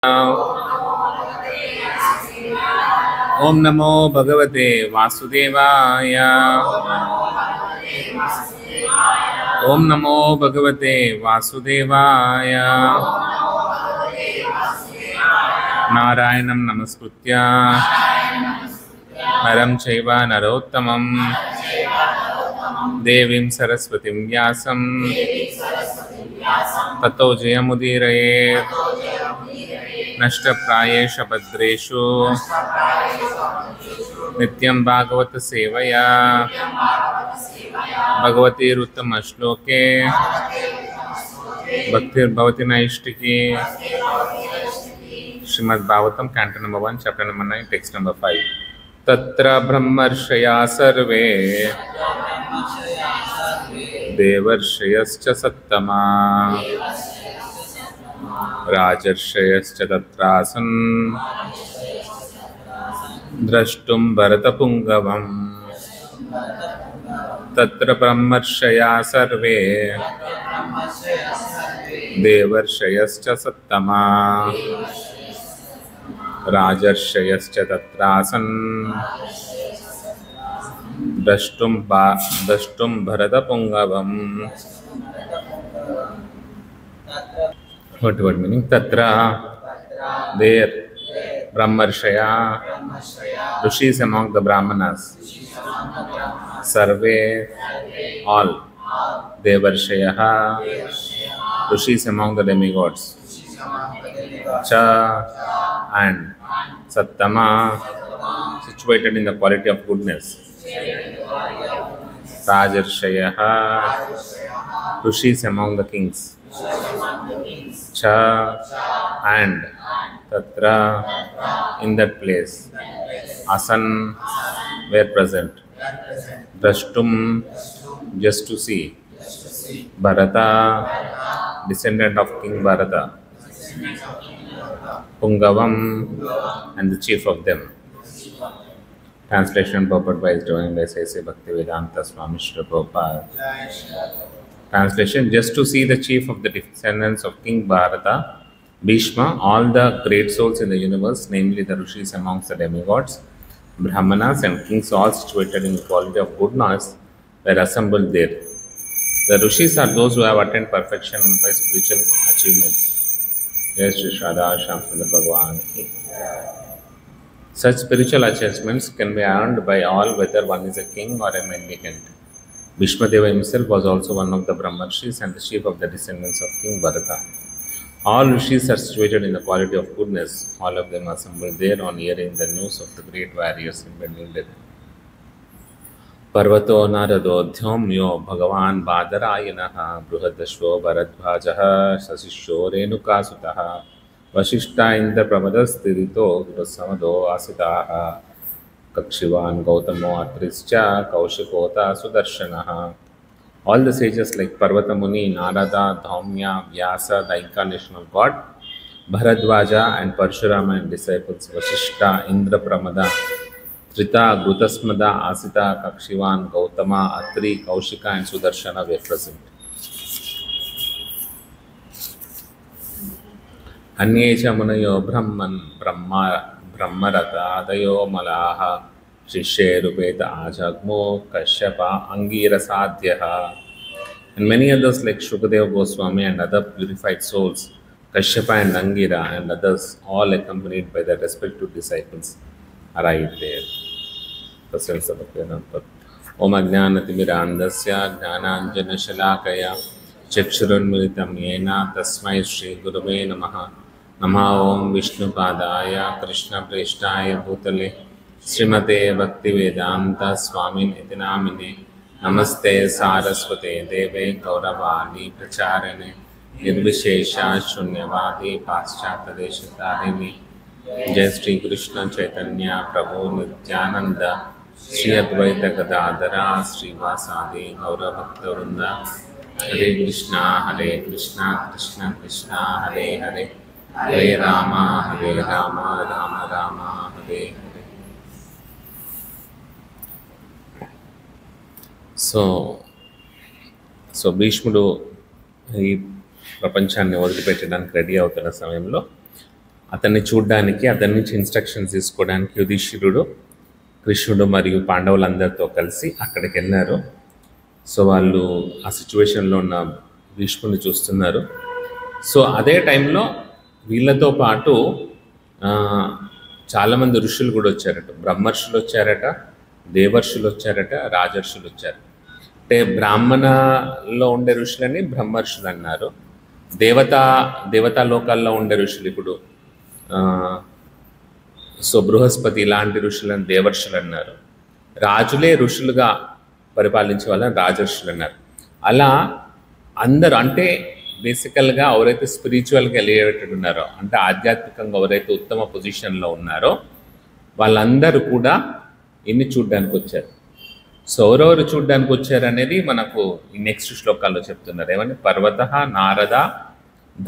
ओम नमो भगवते वासुदेवाय। ओम नमो भगवते वासुदेवाय। नारायणं नमस्कृत्य नरं चैव नरोत्तमं देवीं सरस्वतीं व्यासं ततो जयमुदीरयेत्। नष्टप्रायेषु भद्रेषु नित्यं भागवत सेवया भगवतीरुत्तमश्लोके भक्तिर्भवति नैष्टिकी। Srimad Bhagavatam canto number 1 chapter number 9 text number 5। तत्र ब्रह्मर्षया सर्वे देवर्षयश्च सत्तमा राजर्षयश्च तत्रासन् द्रष्टुं भरतपुङ्गवम्। तत्र ब्रह्मर्षया सर्वे देवर्षयश्च सत्तमा राजर्षयश्च तत्रासन् द्रष्टुं भरतपुङ्गवम्। What meaning? Tatra, there, Brahmarshaya, Rishis among the Brahmanas, Sarve, all, Devarshayaha, Rishis among the demigods, Cha, and Sattama, situated in the quality of goodness, Rajarshayaha, Rishis among the kings, Cha, and Tatra, in that place, Asan, were present, Drashtum, just to see, Bharata, descendant of King Bharata, Pungavam, and the chief of them. Translation purport by His Divine Grace A.C. Bhaktivedanta Swami Srila Prabhupada. Translation: just to see the chief of the descendants of King Bharata, Bhishma, all the great souls in the universe, namely the Rishis amongst the demigods, Brahmanas and kings, all situated in the quality of goodness, were assembled there. The Rishis are those who have attained perfection by spiritual achievements. Yes, Shri Radha Shyamsundar Bhagavan. Such spiritual achievements can be earned by all, whether one is a king or a mendicant. Bhishma Deva himself was also one of the Brahmarshis and the chief of the descendants of King Bharata. All Rishis are situated in the quality of goodness. All of them assembled there on hearing the news of the great warriors in Benilde. Parvato Naradodhyomyo Bhagavan Badarayanaha Bruhadashvo Bharadbhajaha Sasishyo Renukasutaha Vashishta Indra Pramadastirito Gurasamado Asitaha Kakshivan Gautamo Atrischa Kaushikota Sudarshanaha. All the sages like Parvata Muni, Narada, Dhaumya, Vyasa, the incarnation of God, Bharadwaja and Parshurama and disciples, Vashishta, Indra Pramada, Trita, Grutasmada, Asita, Kakshivan, Gautama, Atri, Kaushika and Sudarshana were present. Anyecha Munayo Brahmarata, Adayo Malaha, Shishe Rupeta Ajagmo, Kashyapa, Angira Sadhyaha, and many others like Shukadeva Goswami and other purified souls, Kashyapa and Angira and others, all accompanied by their respective disciples, arrived there. Om Ajnanatimirandasya Jnananjana Shalakaya Chakshurunmilitam Yena Tasmai Shri Gurave Namaha. Nama Om Vishnu Padaya Krishna Preshtaya Bhutale Srimate Bhaktivedanta Swamin Itinamine Namaste Saraswate Deve Gauravani Pracharane Nirvishesha Shunyavadi Paschatadeshatarimi. Jai Shri Krishna Chaitanya Prabhu Nityananda Shri Advaita Gadadara Shri Vasadi Gaura Bhakta Hare Krishna Krishna Krishna Hare Hare Hare Rama Rama Rama Hare Hare. So భీష్ముడు ఈ ప్రపంచాన్ని వదిలిపెట్టడానికి ready అవుతున్న సమయంలో అతన్ని చూడడానికి, అతని నుంచి instructions తీసుకోవడానికి యుధిష్ఠిరుడు, కృష్ణుడు మరియు పాండవులందరితో కలిసి అక్కడికి వెళ్ళారు. సో వాళ్ళు ఆ సిచ్యువేషన్లో ఉన్న భీష్ముడిని చూస్తున్నారు. సో అదే టైంలో వీళ్ళతో పాటు చాలామంది ఋషులు కూడా వచ్చారట. బ్రహ్మర్షులు వచ్చారట, దేవర్షులు వచ్చారట, రాజర్షులు వచ్చారు. అంటే బ్రాహ్మణలో ఉండే ఋషులని బ్రహ్మర్షులు అన్నారు. దేవతా లోకాల్లో ఉండే ఋషులు ఇప్పుడు సో బృహస్పతి ఇలాంటి ఋషులను దేవర్షులు అన్నారు. రాజులే ఋషులుగా పరిపాలించే వాళ్ళని రాజర్షులు అన్నారు. అలా అందరూ అంటే బేసికల్గా ఎవరైతే స్పిరిచువల్గా ఎలివేటెడ్ ఉన్నారో, అంటే ఆధ్యాత్మికంగా ఎవరైతే ఉత్తమ పొజిషన్లో ఉన్నారో వాళ్ళందరూ కూడా ఇన్ని చూడ్డానికి వచ్చారు. సో ఎవరెవరు చూడ్డానికి వచ్చారు అనేది మనకు ఈ నెక్స్ట్ శ్లోకాల్లో చెప్తున్నారు. ఏమని? పర్వత, నారద,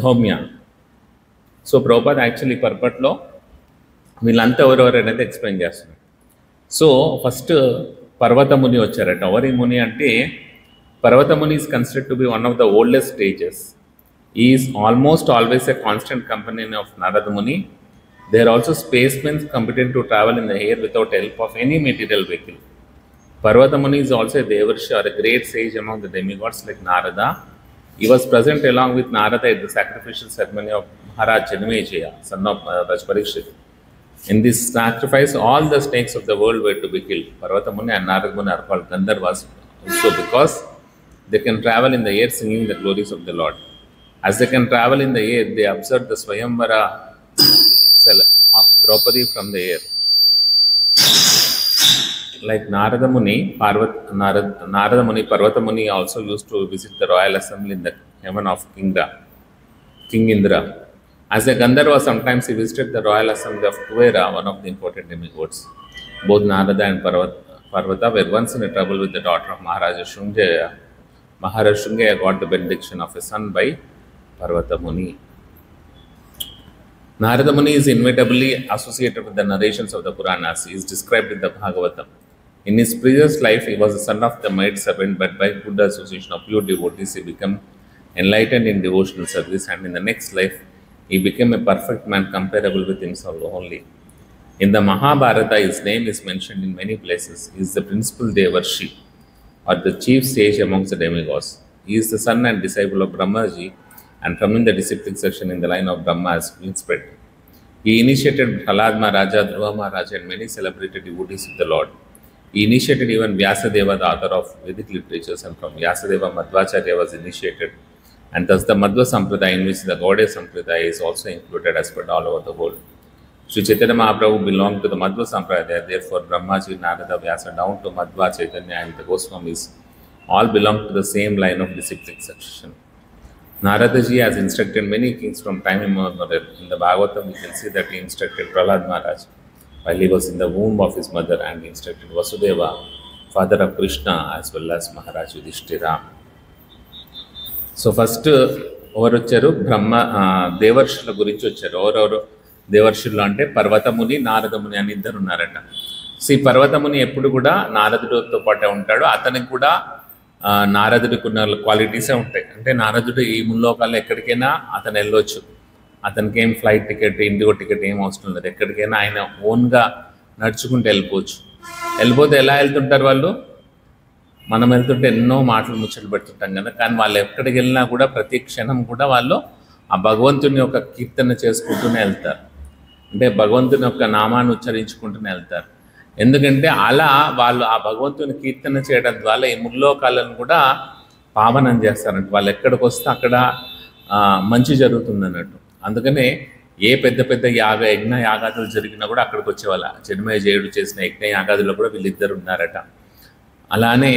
ధౌమ్య. సో ప్రభుపాద యాక్చువల్లీ పర్పట్లో వీళ్ళంతా ఎవరెవరు అనేది ఎక్స్ప్లెయిన్ చేస్తున్నారు. సో ఫస్ట్ పర్వతముని వచ్చారట. ఎవరి ముని అంటే Parvatamuni is considered to be one of the oldest stages. Is almost always a constant company of Narada Muni. They are also spacemen competent to travel in the air without help of any material vehicle. Parvatamuni is also a Devarshi or a great sage among the demigods like Narada. He was present along with Narada at the sacrificial ceremony of Maharaj Janmejaya, son of Raj Parikshit. In this sacrifice, all the snakes of the world were to be killed. Parvatamuni and Narada Muni are called Gandharvas also because they can travel in the air singing the glories of the Lord. As they can travel in the air, they observe the Swayamvara of Draupadi from the air. Like Narada Muni, Parvata Muni also used to visit the royal assembly in the heaven of King Indra. As a Gandharva, sometimes he visited the royal assembly of Kuvera, one of the important demigods. Both Narada and Parvata were once in a trouble with the daughter of Maharaja Shrunjaya. Maharaja Shrunjaya got the benediction of a son by Parvata Muni. Narada Muni is inevitably associated with the narrations of the Puranas. He is described in the Bhagavatam. In his previous life, he was the son of the maid servant, but by good association of pure devotees, he became enlightened in devotional service, and in the next life, he became a perfect man comparable with himself only. In the Mahabharata, his name is mentioned in many places. He is the principal Devarshi, or the chief sage amongst the demigods. He is the son and disciple of Brahmaji, and from in the disciplic section in the line of Brahma has been spread. He initiated Prahlad Maharaja, Dhruva Maharaja, and many celebrated devotees of the Lord. He initiated even Vyasadeva, the author of Vedic literatures, and from Vyasadeva, Madhvacharya was initiated, and thus the Madhva Sampradaya, in which the Gaudiya Sampradaya is also included, as spread all over the world. Sri Chaitanya Mahaprabhu belonged to the Madhva Sampradaya, therefore Brahmaji, Narada, Vyasa down to Madhva, Chaitanya, and the Goswamis all belong to the same line of disciplic succession. Naradaji has instructed many kings from time immemorial. In the Bhagavatam, we can see that he instructed Prahlad Maharaj while he was in the womb of his mother, and he instructed Vasudeva, father of Krishna, as well as Maharaj Yudhishthira. So first, ఎవరు వచ్చారు? దేవర్షుల గురించి వచ్చారు. ఎవరెవరు దేవర్షులు అంటే పర్వతముని, నారదముని అని ఇద్దరు ఉన్నారట. So ఈ పర్వతముని ఎప్పుడు కూడా నారదుడితో పాటే ఉంటాడు. అతనికి కూడా నారదుడికి ఉన్న క్వాలిటీసే ఉంటాయి. అంటే నారదుడు ఈ ముల్లోకాల్లో ఎక్కడికైనా అతను వెళ్ళొచ్చు. అతనికి ఏం ఫ్లైట్ టికెట్, ఇండిగో టికెట్ ఏం అవసరం లేదు. ఎక్కడికైనా ఆయన ఓన్గా నడుచుకుంటూ వెళ్ళిపోవచ్చు. వెళ్ళిపోతే ఎలా వెళ్తుంటారు వాళ్ళు? మనం వెళ్తుంటే ఎన్నో మాటలు ముచ్చట్లు పెడుతుంటాం కదా, కానీ వాళ్ళు ఎక్కడికి వెళ్ళినా కూడా ప్రతి క్షణం కూడా వాళ్ళు ఆ భగవంతుని యొక్క కీర్తన చేసుకుంటూనే వెళ్తారు. అంటే భగవంతుని యొక్క నామాన్ని ఉచ్చరించుకుంటూనే వెళ్తారు. ఎందుకంటే అలా వాళ్ళు ఆ భగవంతుని కీర్తన చేయడం ద్వారా ఈ ముల్లోకాలను కూడా పావనం చేస్తారంట. వాళ్ళు ఎక్కడికి వస్తే అక్కడ మంచి జరుగుతుంది అన్నట్టు. అందుకనే ఏ పెద్ద పెద్ద యజ్ఞ యాగాదులు జరిగినా కూడా అక్కడికి వచ్చేవాళ్ళ. జన్మేజయుడు చేసిన యజ్ఞ యాగాదుల్లో కూడా వీళ్ళిద్దరు ఉన్నారట. అలానే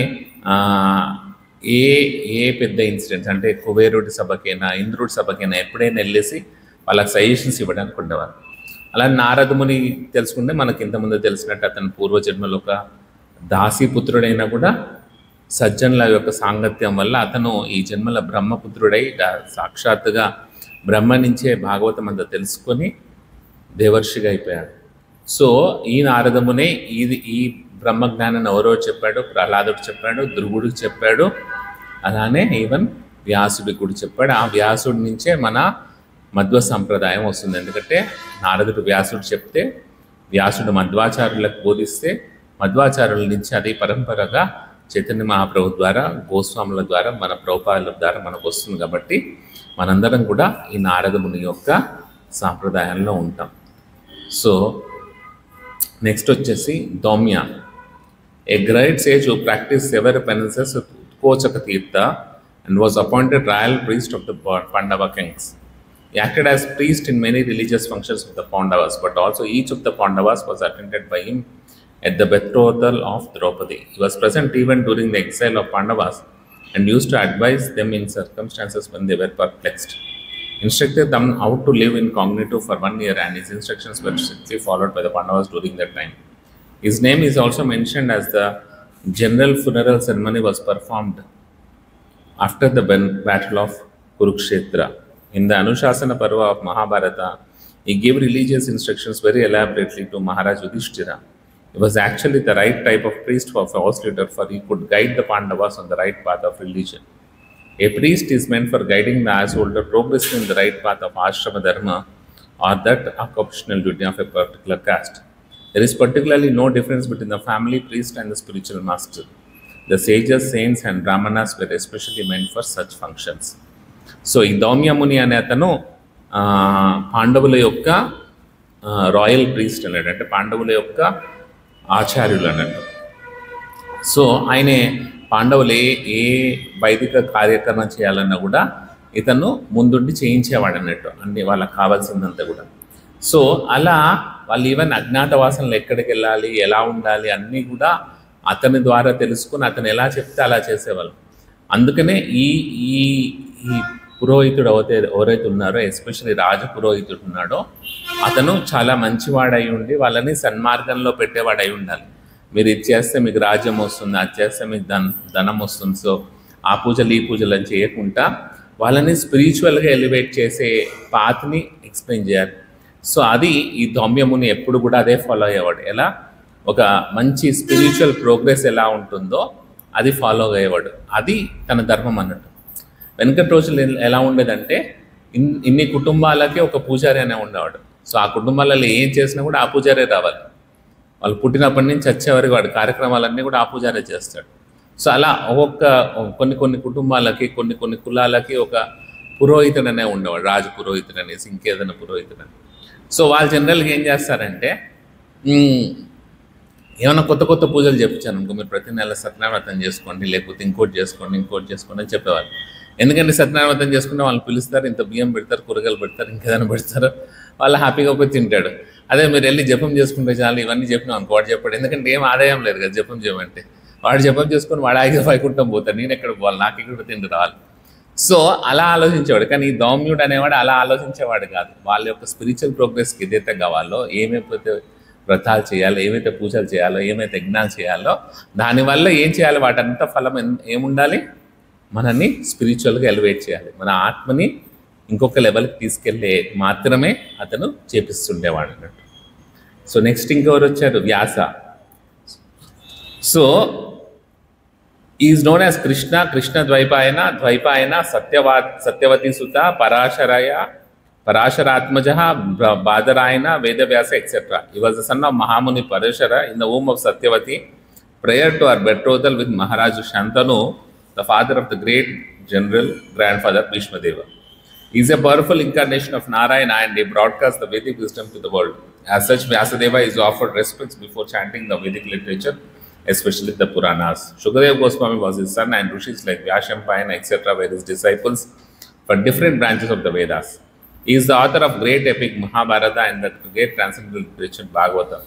ఏ పెద్ద ఇన్సిడెంట్స్ అంటే కుబేరుడి సభకైనా, ఇంద్రుడి సభకైనా ఎప్పుడైనా వెళ్ళేసి వాళ్ళకి సజెషన్స్ ఇవ్వడానికి ఉండేవారు. అలా నారదముని తెలుసుకుంటే మనకి ఇంతకుముందు తెలిసినట్టు అతను పూర్వజన్మలో ఒక దాసీపుత్రుడైనా కూడా సజ్జనుల యొక్క సాంగత్యం వల్ల అతను ఈ జన్మల బ్రహ్మపుత్రుడై సాక్షాత్తుగా బ్రహ్మ నుంచే భాగవతం అంతా తెలుసుకొని దేవర్షిగా అయిపోయాడు. సో ఈ నారదమునే ఈ బ్రహ్మజ్ఞానాన్ని ఎవరో చెప్పాడు, ప్రహ్లాదుడు చెప్పాడు, ధ్రువుడికి చెప్పాడు, అలానే ఈవెన్ వ్యాసుడికి కూడా చెప్పాడు. ఆ వ్యాసుడి నుంచే మన మధ్వ సంప్రదాయం వస్తుంది. ఎందుకంటే నారదుడు వ్యాసుడు చెప్తే, వ్యాసుడు మధ్వాచార్యులకు బోధిస్తే, మధ్వాచార్యుల నుంచి అది పరంపరగా చైతన్య మహాప్రభు ద్వారా, గోస్వాముల ద్వారా, మన ప్రభుపాదుల ద్వారా మనకు వస్తుంది. కాబట్టి మనందరం కూడా ఈ నారద ముని యొక్క సాంప్రదాయంలో ఉంటాం. సో నెక్స్ట్ వచ్చేసి Dhaumya, a great sage who practice severe penances with Utkochaka Tirtha and was appointed royal priest of the Pandava kings. He acted as priest in many religious functions of the Pandavas, but also each of the Pandavas was attended by him at the betrothal of Draupadi. He was present even during the exile of Pandavas and used to advise them in circumstances when they were perplexed. Instructed them how to live incognito for 1 year, and his instructions were strictly followed by the Pandavas during that time. His name is also mentioned as the general funeral ceremony was performed after the battle of Kurukshetra. In the Anushasana Parva of Mahabharata, he gave religious instructions very elaborately to Maharaj Yudhishthira. He was actually the right type of priest for false leader, for he could guide the Pandavas on the right path of religion. A priest is meant for guiding the householder progressing in the right path of ashrama dharma or that occupational duty of a particular caste. There is particularly no difference between the family priest and the spiritual master. The sages, saints and brahmanas were especially meant for such functions. So ఈ దౌమ్యముని అనే అతను పాండవుల యొక్క royal priest అన్నాడు, అంటే పాండవుల యొక్క ఆచార్యులు అన్నట్టు. సో ఆయనే పాండవులు ఏ వైదిక కార్యక్రమం చేయాలన్నా కూడా ఇతను ముందుండి చేయించేవాడు అన్నట్టు, అన్ని వాళ్ళకి కావాల్సిందంతా కూడా. సో అలా వాళ్ళు ఈవెన్ అజ్ఞాతవాసంలో ఎక్కడికి వెళ్ళాలి, ఎలా ఉండాలి అన్నీ కూడా అతని ద్వారా తెలుసుకుని అతను ఎలా చెప్తే అలా చేసేవాళ్ళు. అందుకనే ఈ ఈ ఈ పురోహితుడు ఎవరైతే ఉన్నారో, ఎస్పెషల్లీ రాజ పురోహితుడు ఉన్నాడో, అతను చాలా మంచివాడై ఉండి వాళ్ళని సన్మార్గంలో పెట్టేవాడై ఉండాలి. మీరు ఇది చేస్తే మీకు రాజ్యం వస్తుంది, అది చేస్తే మీకు ధనం వస్తుంది, సో ఆ పూజలు ఈ పూజలు అని చేయకుండా వాళ్ళని స్పిరిచువల్గా ఎలివేట్ చేసే పాత్ని ఎక్స్ప్లెయిన్ చేయాలి. సో అది ఈ దౌమ్యముని ఎప్పుడు కూడా అదే ఫాలో అయ్యేవాడు. ఎలా ఒక మంచి స్పిరిచువల్ ప్రోగ్రెస్ ఎలా ఉంటుందో అది ఫాలో అయ్యేవాడు. అది తన ధర్మం అన్నట్టు. వెనకటి రోజులు ఎలా ఉండేదంటే ఇన్ని కుటుంబాలకి ఒక పూజారి అనే ఉండేవాడు. సో ఆ కుటుంబాలలో ఏం చేసినా కూడా ఆ పూజారే రావాలి. వాళ్ళు పుట్టినప్పటి నుంచి వచ్చేవారికి వాడి కార్యక్రమాలన్నీ కూడా ఆ పూజారే చేస్తాడు. సో అలా ఒక్కొక్క కొన్ని కుటుంబాలకి కొన్ని కులాలకి ఒక పురోహితుడు అనే ఉండేవాడు, రాజు పురోహితుడు అనేసి, ఇంకేదైనా పురోహితుడు అని. సో వాళ్ళు జనరల్గా ఏం చేస్తారంటే ఏమైనా కొత్త పూజలు చెప్పించాను అనుకో, మీరు ప్రతి నెల సత్యనారాయణ చేసుకోండి, లేకపోతే ఇంకోటి చేసుకోండి అని చెప్పేవాళ్ళు. ఎందుకంటే సత్యనారాయణ చేసుకుంటే వాళ్ళు పిలుస్తారు, ఇంత బియ్యం పెడతారు, కూరగాయలు పెడతారు, ఇంకేదైనా పెడతారు, వాళ్ళు హ్యాపీగా పోయి తింటాడు. అదే మీరు వెళ్ళి జపం చేసుకుంటే చాలు, ఇవన్నీ చెప్పినాం అనుకో, వాడు చెప్పాడు. ఎందుకంటే ఏం ఆదాయం లేదు కదా జపం చేయమంటే. వాడు జపం చేసుకొని వాడు ఆగి పైకుంటాం పోతాడు, నేను ఎక్కడ పోవాలి, నాకు ఇక్కడ తిండి రావాలి. సో అలా ఆలోచించేవాడు. కానీ ఈ దౌమ్యుడు అనేవాడు అలా ఆలోచించేవాడు కాదు. వాళ్ళ యొక్క స్పిరిచువల్ ప్రోగ్రెస్కి ఏదైతే కావాలో, ఏమైతే వ్రతాలు చేయాలో, ఏమైతే పూజలు చేయాలో, ఏమైతే యజ్ఞాలు చేయాలో, దానివల్ల ఏం చేయాలి, వాటంతా ఫలం ఏముండాలి, మనల్ని స్పిరిచువల్గా ఎలివేట్ చేయాలి, మన ఆత్మని ఇంకొక లెవెల్కి తీసుకెళ్ళే మాత్రమే అతను చేపిస్తుండేవాడు అన్నట్టు. సో నెక్స్ట్ ఇంకెవరు వచ్చారు, Vyasa. So is known as Krishna Dwaipayana Satyavati సుత Parasharatmaja Badarayana Vedavyasa etcetera. He was the son of Mahamuni Parashara in the womb of Satyavati prior to her betrothal with Maharaj Shantanu, the father of the great general grandfather Bhishma Deva. He is a powerful incarnation of Narayana and he broadcasts the Vedic wisdom to the world. As such, Vyasadeva is offered respects before chanting the Vedic literature, especially the Puranas. Shukadeva Goswami was his son and rishis like Vyashampayana etc. were his disciples for different branches of the Vedas. He is the author of great epic Mahabharata and the great transcendental literature Bhagavata.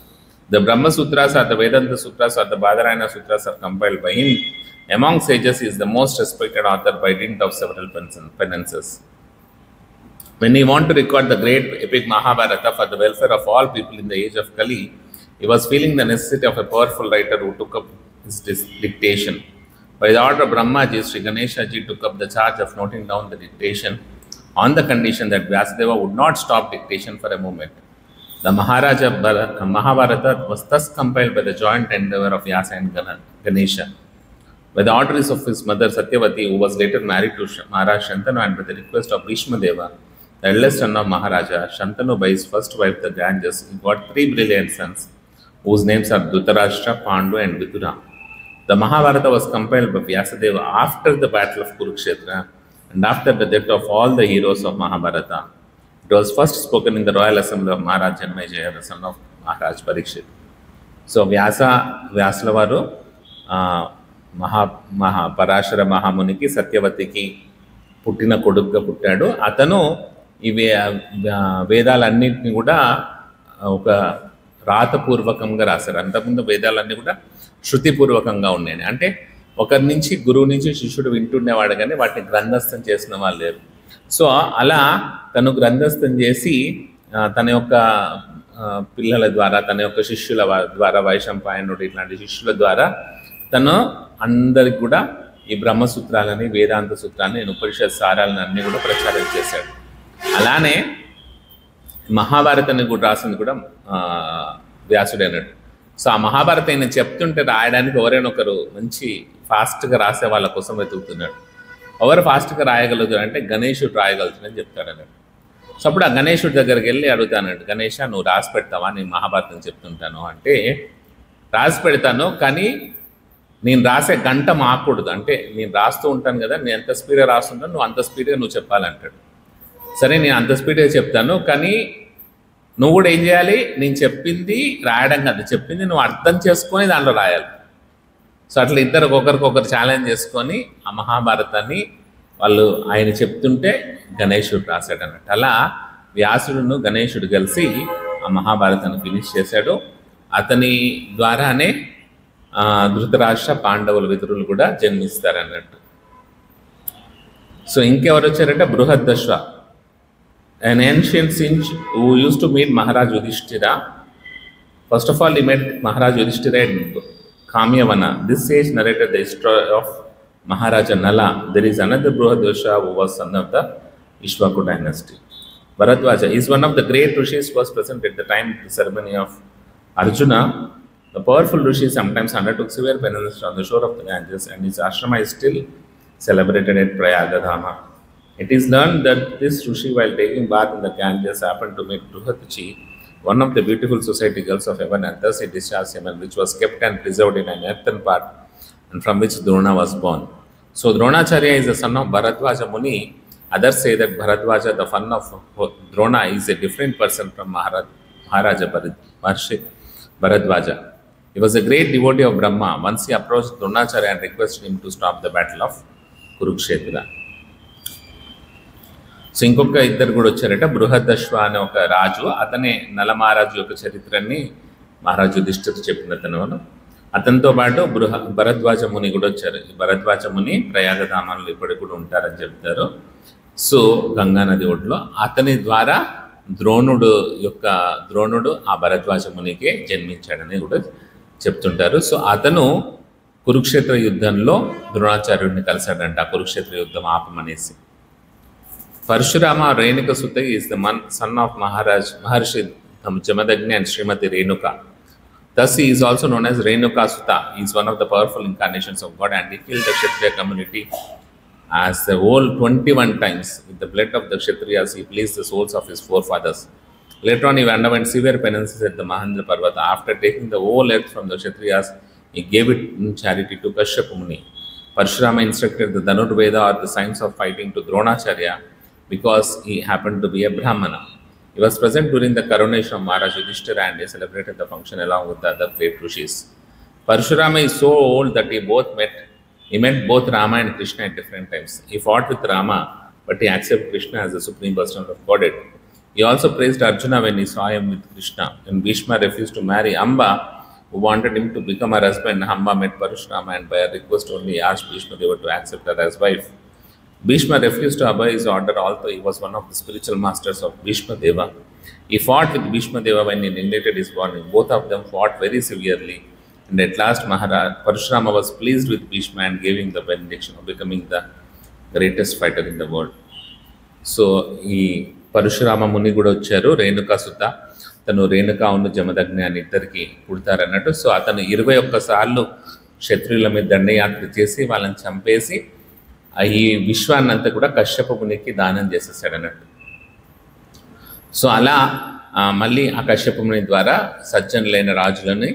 The Brahma Sutras or the Vedanta Sutras or the Badarayana Sutras are compiled by him. Among sages, he is the most respected author by dint of several penances. When he wanted to record the great epic Mahabharata for the welfare of all people in the age of Kali, he was feeling the necessity of a powerful writer who took up his dictation. By the order of Brahmaji, Sri Ganesha ji took up the charge of noting down the dictation on the condition that Vyasadeva would not stop dictation for a moment. The Mahabharata was thus compiled by the joint endeavor of Vyasa and Ganesha. By the orders of his mother Satyavati, who was later married to Maharaj Shantanu, and by the request of Bhishma Deva, the eldest son of Maharaja Shantanu by his first wife, the Ganges. He got three brilliant sons, whose names are Dhritarashtra, Pandu, and Vidura. The Mahabharata was compiled by Vyasadeva after the battle of Kurukshetra and after the death of all the heroes of Mahabharata. It was first spoken in the royal assembly of Maharaj Janmejaya, the son of Maharaj Parikshit. So వ్యాసుల వారు పరాశర మహామునికి సత్యవతికి పుట్టిన కొడుకుగా పుట్టాడు. అతను ఈ వేదాలన్నింటినీ కూడా ఒక రాతపూర్వకంగా రాశారు. అంతకుముందు వేదాలన్నీ కూడా శృతిపూర్వకంగా ఉన్నాయి. అంటే ఒకరి నుంచి గురువు నుంచి శిష్యుడు వింటుండేవాడు, కానీ వాటిని గ్రంథస్థం చేసిన వాళ్ళు లేరు. సో అలా తను గ్రంథస్థం చేసి తన యొక్క పిల్లల ద్వారా, తన యొక్క శిష్యుల ద్వారా, వైశంపాయనుడు ఇట్లాంటి శిష్యుల ద్వారా తను అందరికి కూడా ఈ బ్రహ్మసూత్రాలని, వేదాంత సూత్రాలని, ఉపనిషత్ సారాలని అన్నీ కూడా ప్రచారం చేశాడు. అలానే మహాభారతాన్ని కూడా రాసింది కూడా వ్యాసుడే అన్నాడు. సో ఆ మహాభారతం ఆయన చెప్తుంటే రాయడానికి ఎవరైనా ఒకరు మంచి ఫాస్ట్గా రాసే వాళ్ళ కోసం వెతుకుతున్నాడు. ఎవరు ఫాస్ట్గా రాయగలుగుతారు అంటే గణేశుడు రాయగలుగుతాడని చెప్తాడు అన్నాడు. సో అప్పుడు ఆ గణేశుడి దగ్గరికి వెళ్ళి అడుగుతానండి, గణేష నువ్వు రాసి పెడతావా, నేను మహాభారతం చెప్తుంటాను అంటే, రాసి పెడతాను కానీ నేను రాసే గంట మాకూడదు, అంటే నేను రాస్తూ ఉంటాను కదా, నేను ఎంత స్పీడ్గా రాస్తుంటాను, నువ్వు అంత స్పీడ్గా నువ్వు చెప్పాలంటాడు. సరే నేను అంత స్పీడ్గా చెప్తాను, కానీ నువ్వు కూడా ఏం చేయాలి, నేను చెప్పింది రాయడం కాదు, చెప్పింది నువ్వు అర్థం చేసుకొని దాంట్లో రాయాలి. సో అట్లా ఇద్దరు ఒకరికొకరు ఛాలెంజ్ చేసుకొని ఆ మహాభారతాన్ని వాళ్ళు ఆయన చెప్తుంటే గణేశుడు రాశాడు అన్నట్టు. అలా వ్యాసుడును గణేశుడు కలిసి ఆ మహాభారతాన్ని ఫినిష్ చేశాడు. అతని ద్వారానే ధృతరాష్ట్ర, పాండవుల, విదురులు కూడా జన్మిస్తారన్నట్టు. సో ఇంకెవరు వచ్చారంటే బృహద్దశ్వ, an ancient sage who used to meet Maharaj Yudhishthira. First of all, he met Maharaj Yudhishthira at Kamyavana. This sage narrated the history of Maharaja Nala. There is another Bruhadvasha who was son of the Ishvaku dynasty. Bharadwaja is one of the great rishis who was present at the time of the ceremony of Arjuna. The powerful rishi sometimes undertook severe penance on the shore of the Ganges, and his ashrama is still celebrated at Prayagadhama. It is learned that this rishi, while taking bath in the Ganges, happened to meet Bruhatachi, one of the beautiful society girls of heaven, and thus he discharged semen, which was kept and preserved in an earthen pot, and from which Drona was born. So Dronacharya is the son of Bharadwaja Muni. Others say that Bharadwaja, the son of Drona, is a different person from Maharaja Bharadwaja. He was a great devotee of Brahma. Once he approached Dronacharya and requested him to stop the battle of Kurukshetra. So ఇంకొక ఇద్దరు కూడా వచ్చారట. బృహదశ్వ అనే ఒక రాజు, అతనే నలమహారాజు యొక్క చరిత్రని మహారాజు యుధిష్ఠిరుడు చెప్పినతను. అతనితో పాటు భరద్వాజ ముని కూడా వచ్చారు. ఈ భరద్వాజ ముని ప్రయాగధామంలో ఇప్పటికి కూడా ఉంటారని చెప్తారు. సో గంగానది ఒడ్లో అతని ద్వారా ద్రోణుడు ఆ భరద్వాజ మునికే జన్మించాడని కూడా చెప్తుంటారు. సో అతను కురుక్షేత్ర యుద్ధంలో ద్రోణాచార్యుడిని కలిశాడంట, కురుక్షేత్ర యుద్ధం ఆపమనేసి. Parshurama Renuka Sutta is the son of Maharshi Jamadagni and Srimati Renuka. Thus he is also known as Renuka Sutta. He is one of the powerful incarnations of God, and he killed the Kshatriya community as a whole 21 times. With the blood of the Kshatriyas, he pleased the souls of his forefathers. Later on, he underwent severe penances at the Mahendra Parvata. After taking the whole earth from the Kshatriyas, he gave it in charity to Kashyapa Muni. Parshurama instructed the Dhanurveda, or the science of fighting, to Dronacharya, because he happened to be a Brahmana. He was present during the coronation of Maharaj Yudhishthira, and he celebrated the function along with the other great rishis. Parshurama is so old that he met both Rama and Krishna at different times. He fought with Rama, but he accepted Krishna as the supreme person of Godhead. He also praised Arjuna when he saw him with Krishna. When Bhishma refused to marry Amba, who wanted him to become her husband, Amba met Parshurama and by a request only asked Bhishma Deva to accept her as wife. Bhishma refused to obey his order, although he was one of the spiritual masters of Bhishma Deva. He fought with Bhishma Deva when he neglected his warning. Both of them fought very severely, and at last Parshurama was pleased with Bhishma and gave him the benediction of becoming the greatest fighter in the world. So, ఈ పరశురామ ముని కూడా వచ్చారు. రేణుకా సుత, తను రేణుకా ఉన్న జమదగ్ని అని ఇద్దరికి పుడతారన్నట్టు. So అతను 21 సార్లు క్షత్రియుల మీద దండయాత్ర చేసి వాళ్ళని చంపేసి ఈ విశ్వాన్నంతా కూడా కశ్యప మునికి దానం చేసేసాడు అన్నట్టు. సో అలా మళ్ళీ ఆ కశ్యప ముని ద్వారా సజ్జనులైన రాజులని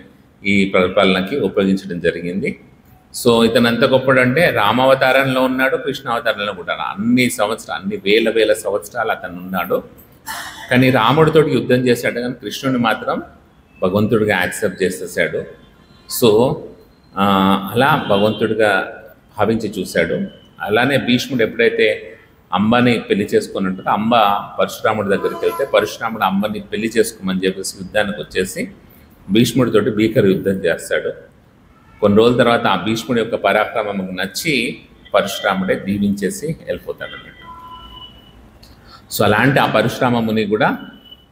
ఈ పరిపాలనకి ఉపయోగించడం జరిగింది. సో ఇతను ఎంత గొప్పడంటే రామావతారంలో ఉన్నాడు, కృష్ణావతారంలో కూడా అన్ని వేల సంవత్సరాలు అతను ఉన్నాడు. కానీ రాముడితోటి యుద్ధం చేశాడు, కానీ కృష్ణుడిని మాత్రం భగవంతుడిగా యాక్సెప్ట్ చేసేసాడు. సో అలా భగవంతుడిగా భావించి చూశాడు. అలానే భీష్ముడు ఎప్పుడైతే అంబని పెళ్లి చేసుకుని ఉంటాడో, అంబ పరశురాముడి దగ్గరికి వెళ్తే పరశురాముడు అంబని పెళ్లి చేసుకోమని చెప్పేసి యుద్ధానికి వచ్చేసి భీష్ముడితోటి భీకర యుద్ధం చేస్తాడు. కొన్ని రోజుల తర్వాత ఆ భీష్ముడి యొక్క పరాక్రమం నచ్చి పరశురాముడే దీవించేసి వెళ్ళిపోతాడు అన్నట్టు. సో అలాంటి ఆ పరశురామ ముని కూడా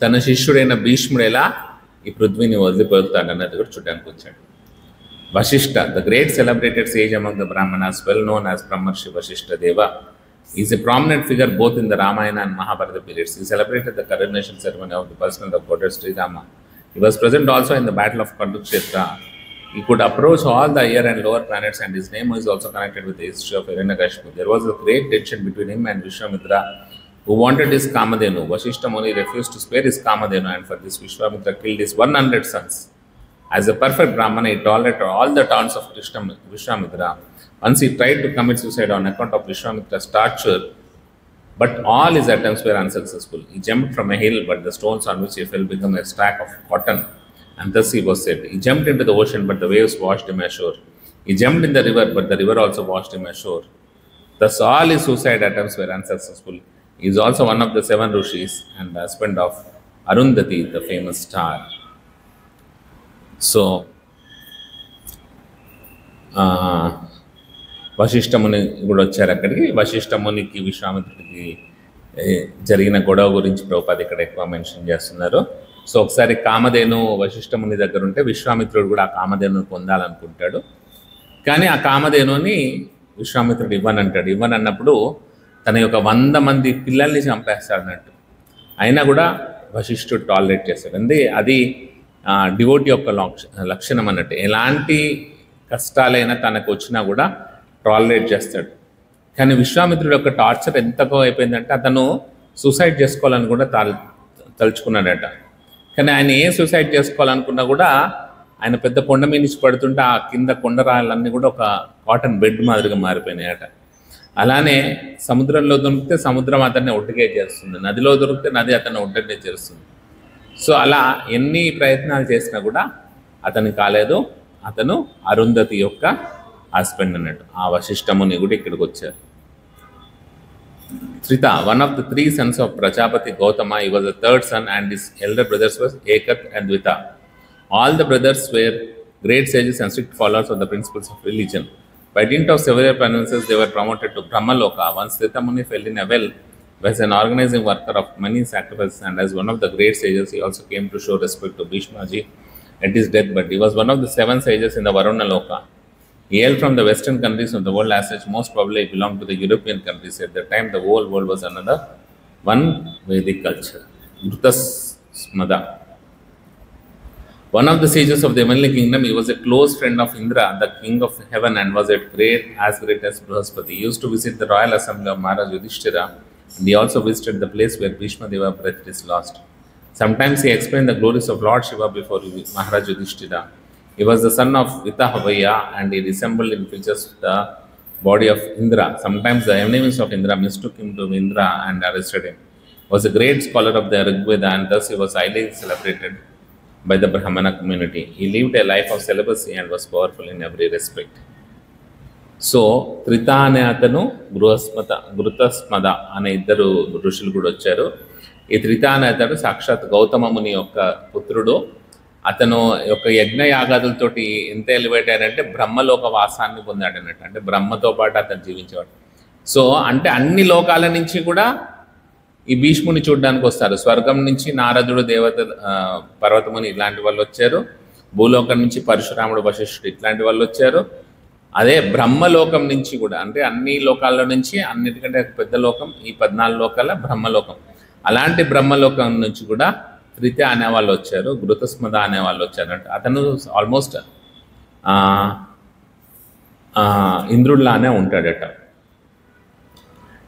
తన శిష్యుడైన భీష్ముడు ఎలా ఈ పృథ్వీని వదిలిపోతాడు అన్నది కూడా చూడడానికి వచ్చాడు. Vashishtha, the great celebrated sage among the Brahmanas, well known as Brahmarshi Vashishtha Deva, is a prominent figure both in the Ramayana and Mahabharata periods. He celebrated the coronation ceremony of the person of God Sri Rama. He was present also in the battle of Kurukshetra. He could approach all the higher and lower planets, and his name is also connected with the history of Hiranyakashipu. There was a great tension between him and Vishwamitra, who wanted his Kamadhenu. Vashishta Muni refused to spare his Kamadhenu, and for this Vishwamitra killed his 100 sons. As a perfect Brahmana, he tolerated all the taunts of Vishwamitra. Once he tried to commit suicide on account of Vishwamitra's torture, but all his attempts were unsuccessful. He jumped from a hill, but the stones on which he fell became a stack of cotton, and thus he was saved. He jumped into the ocean, but the waves washed him ashore. He jumped in the river, but the river also washed him ashore. Thus all his suicide attempts were unsuccessful. He is also one of the 7 Rishis and the husband of Arundhati, the famous star. So, Vashishtha ముని కూడా వచ్చారు అక్కడికి. వశిష్ఠ మునికి విశ్వామిత్రుడికి జరిగిన గొడవ గురించి ప్రభుపాద ఇక్కడ ఎక్కువ mention చేస్తున్నారు. సో ఒకసారి కామధేను వశిష్ఠ ముని దగ్గర ఉంటే విశ్వామిత్రుడు కూడా ఆ కామధేనుని పొందాలనుకుంటాడు. కానీ ఆ కామధేనుని విశ్వామిత్రుడు ఇవ్వనంటాడు. ఇవ్వనన్నప్పుడు తన యొక్క 100 మంది పిల్లల్ని చంపేస్తాడన్నట్టు. అయినా కూడా వశిష్ఠుడు టాలరేట్ చేస్తాడు. అది డివోటీ యొక్క లక్షణం అన్నట్టు. ఎలాంటి కష్టాలైనా తనకు వచ్చినా కూడా టాలరేట్ చేస్తాడు. కానీ విశ్వామిత్రుడు యొక్క టార్చర్ ఎంతగా అయిపోయిందంటే అతను సూసైడ్ చేసుకోవాలని కూడా తలుచుకున్నాడట. కానీ ఆయన ఏ సూసైడ్ చేసుకోవాలనుకున్నా కూడా ఆయన పెద్ద కొండ మీద నుంచి పడుతుంటే ఆ కింద కొండరాళ్ళన్నీ కూడా ఒక కాటన్ బెడ్ మాదిరిగా మారిపోయినాయట. అలానే సముద్రంలో దొరికితే సముద్రం అతన్ని ఒడ్డుకే చేస్తుంది, నదిలో దొరికితే నది అతన్ని ఒడ్డుకే చేస్తుంది. సో అలా ఎన్ని ప్రయత్నాలు చేసినా కూడా అతను కాలేదు. అతను అరుంధతి యొక్క హస్బెండ్ అన్నట్టు. ఆ వశిష్ఠ ముని కూడా ఇక్కడికి వచ్చారు. Trita, one of the 3 sons of Prajapati Gautama, he was the 3rd son, and his elder brothers were Ekat and Dvita. All the brothers were great sages and strict followers of the principles of religion. By dint of several penances, they were promoted to Brahmaloka. Once Trita Muni fell in a well, was an organizing worker of many sacrifices, and as one of the great sages, he also came to show respect to Bhishmaji at his death. But he was one of the 7 sages in the Varuna Loka. He hailed from the western countries of the world, as such most probably belonged to the European countries. At that time, the whole world was another one Vedic culture. Dhrutasmada, one of the sages of the heavenly kingdom, he was a close friend of Indra, the king of heaven, and was as great as Brihaspati. He used to visit the royal assembly of Maharaj Yudhishthira, and he also visited the place where Bhishma Deva breath is lost. Sometimes he explained the glories of Lord Shiva before Maharaj Yudhishthira. He was the son of Vitahavaya, and he resembled in features the body of Indra. Sometimes the enemies of Indra mistook him to Indra and arrested him. He was a great scholar of the Rigveda, and thus he was highly celebrated by the Brahmana community. He lived a life of celibacy and was powerful in every respect. So Trita అనే అతను ఘృతస్మద అనే 2 ఋషులు కూడా వచ్చారు. ఈ త్రిత అనే అతడు సాక్షాత్ గౌతమ ముని యొక్క పుత్రుడు. అతను యొక్క యజ్ఞ యాగాదులతోటి ఎంత ఎలివేట్ అయ్యాడంటే బ్రహ్మలోక వాసాన్ని పొందాడు అన్నట్టు. అంటే బ్రహ్మతో పాటు అతను జీవించేవాడు. సో అంటే అన్ని లోకాల నుంచి కూడా ఈ భీష్ముని చూడడానికి వస్తారు. స్వర్గం నుంచి నారదుడు, దేవత పర్వతముని ఇలాంటి వాళ్ళు వచ్చారు. భూలోకం నుంచి పరశురాముడు, వశిష్ఠుడు ఇట్లాంటి వాళ్ళు వచ్చారు. అదే బ్రహ్మలోకం నుంచి కూడా, అంటే అన్ని లోకాల నుంచి అన్నిటికంటే పెద్ద లోకం ఈ 14 లోకాల బ్రహ్మలోకం. అలాంటి బ్రహ్మలోకం నుంచి కూడా త్రిత అనేవాళ్ళు వచ్చారు, ఘృతస్మద అనేవాళ్ళు వచ్చారు. అంటే అతను ఆల్మోస్ట్ ఇంద్రుడిలానే ఉంటాడట.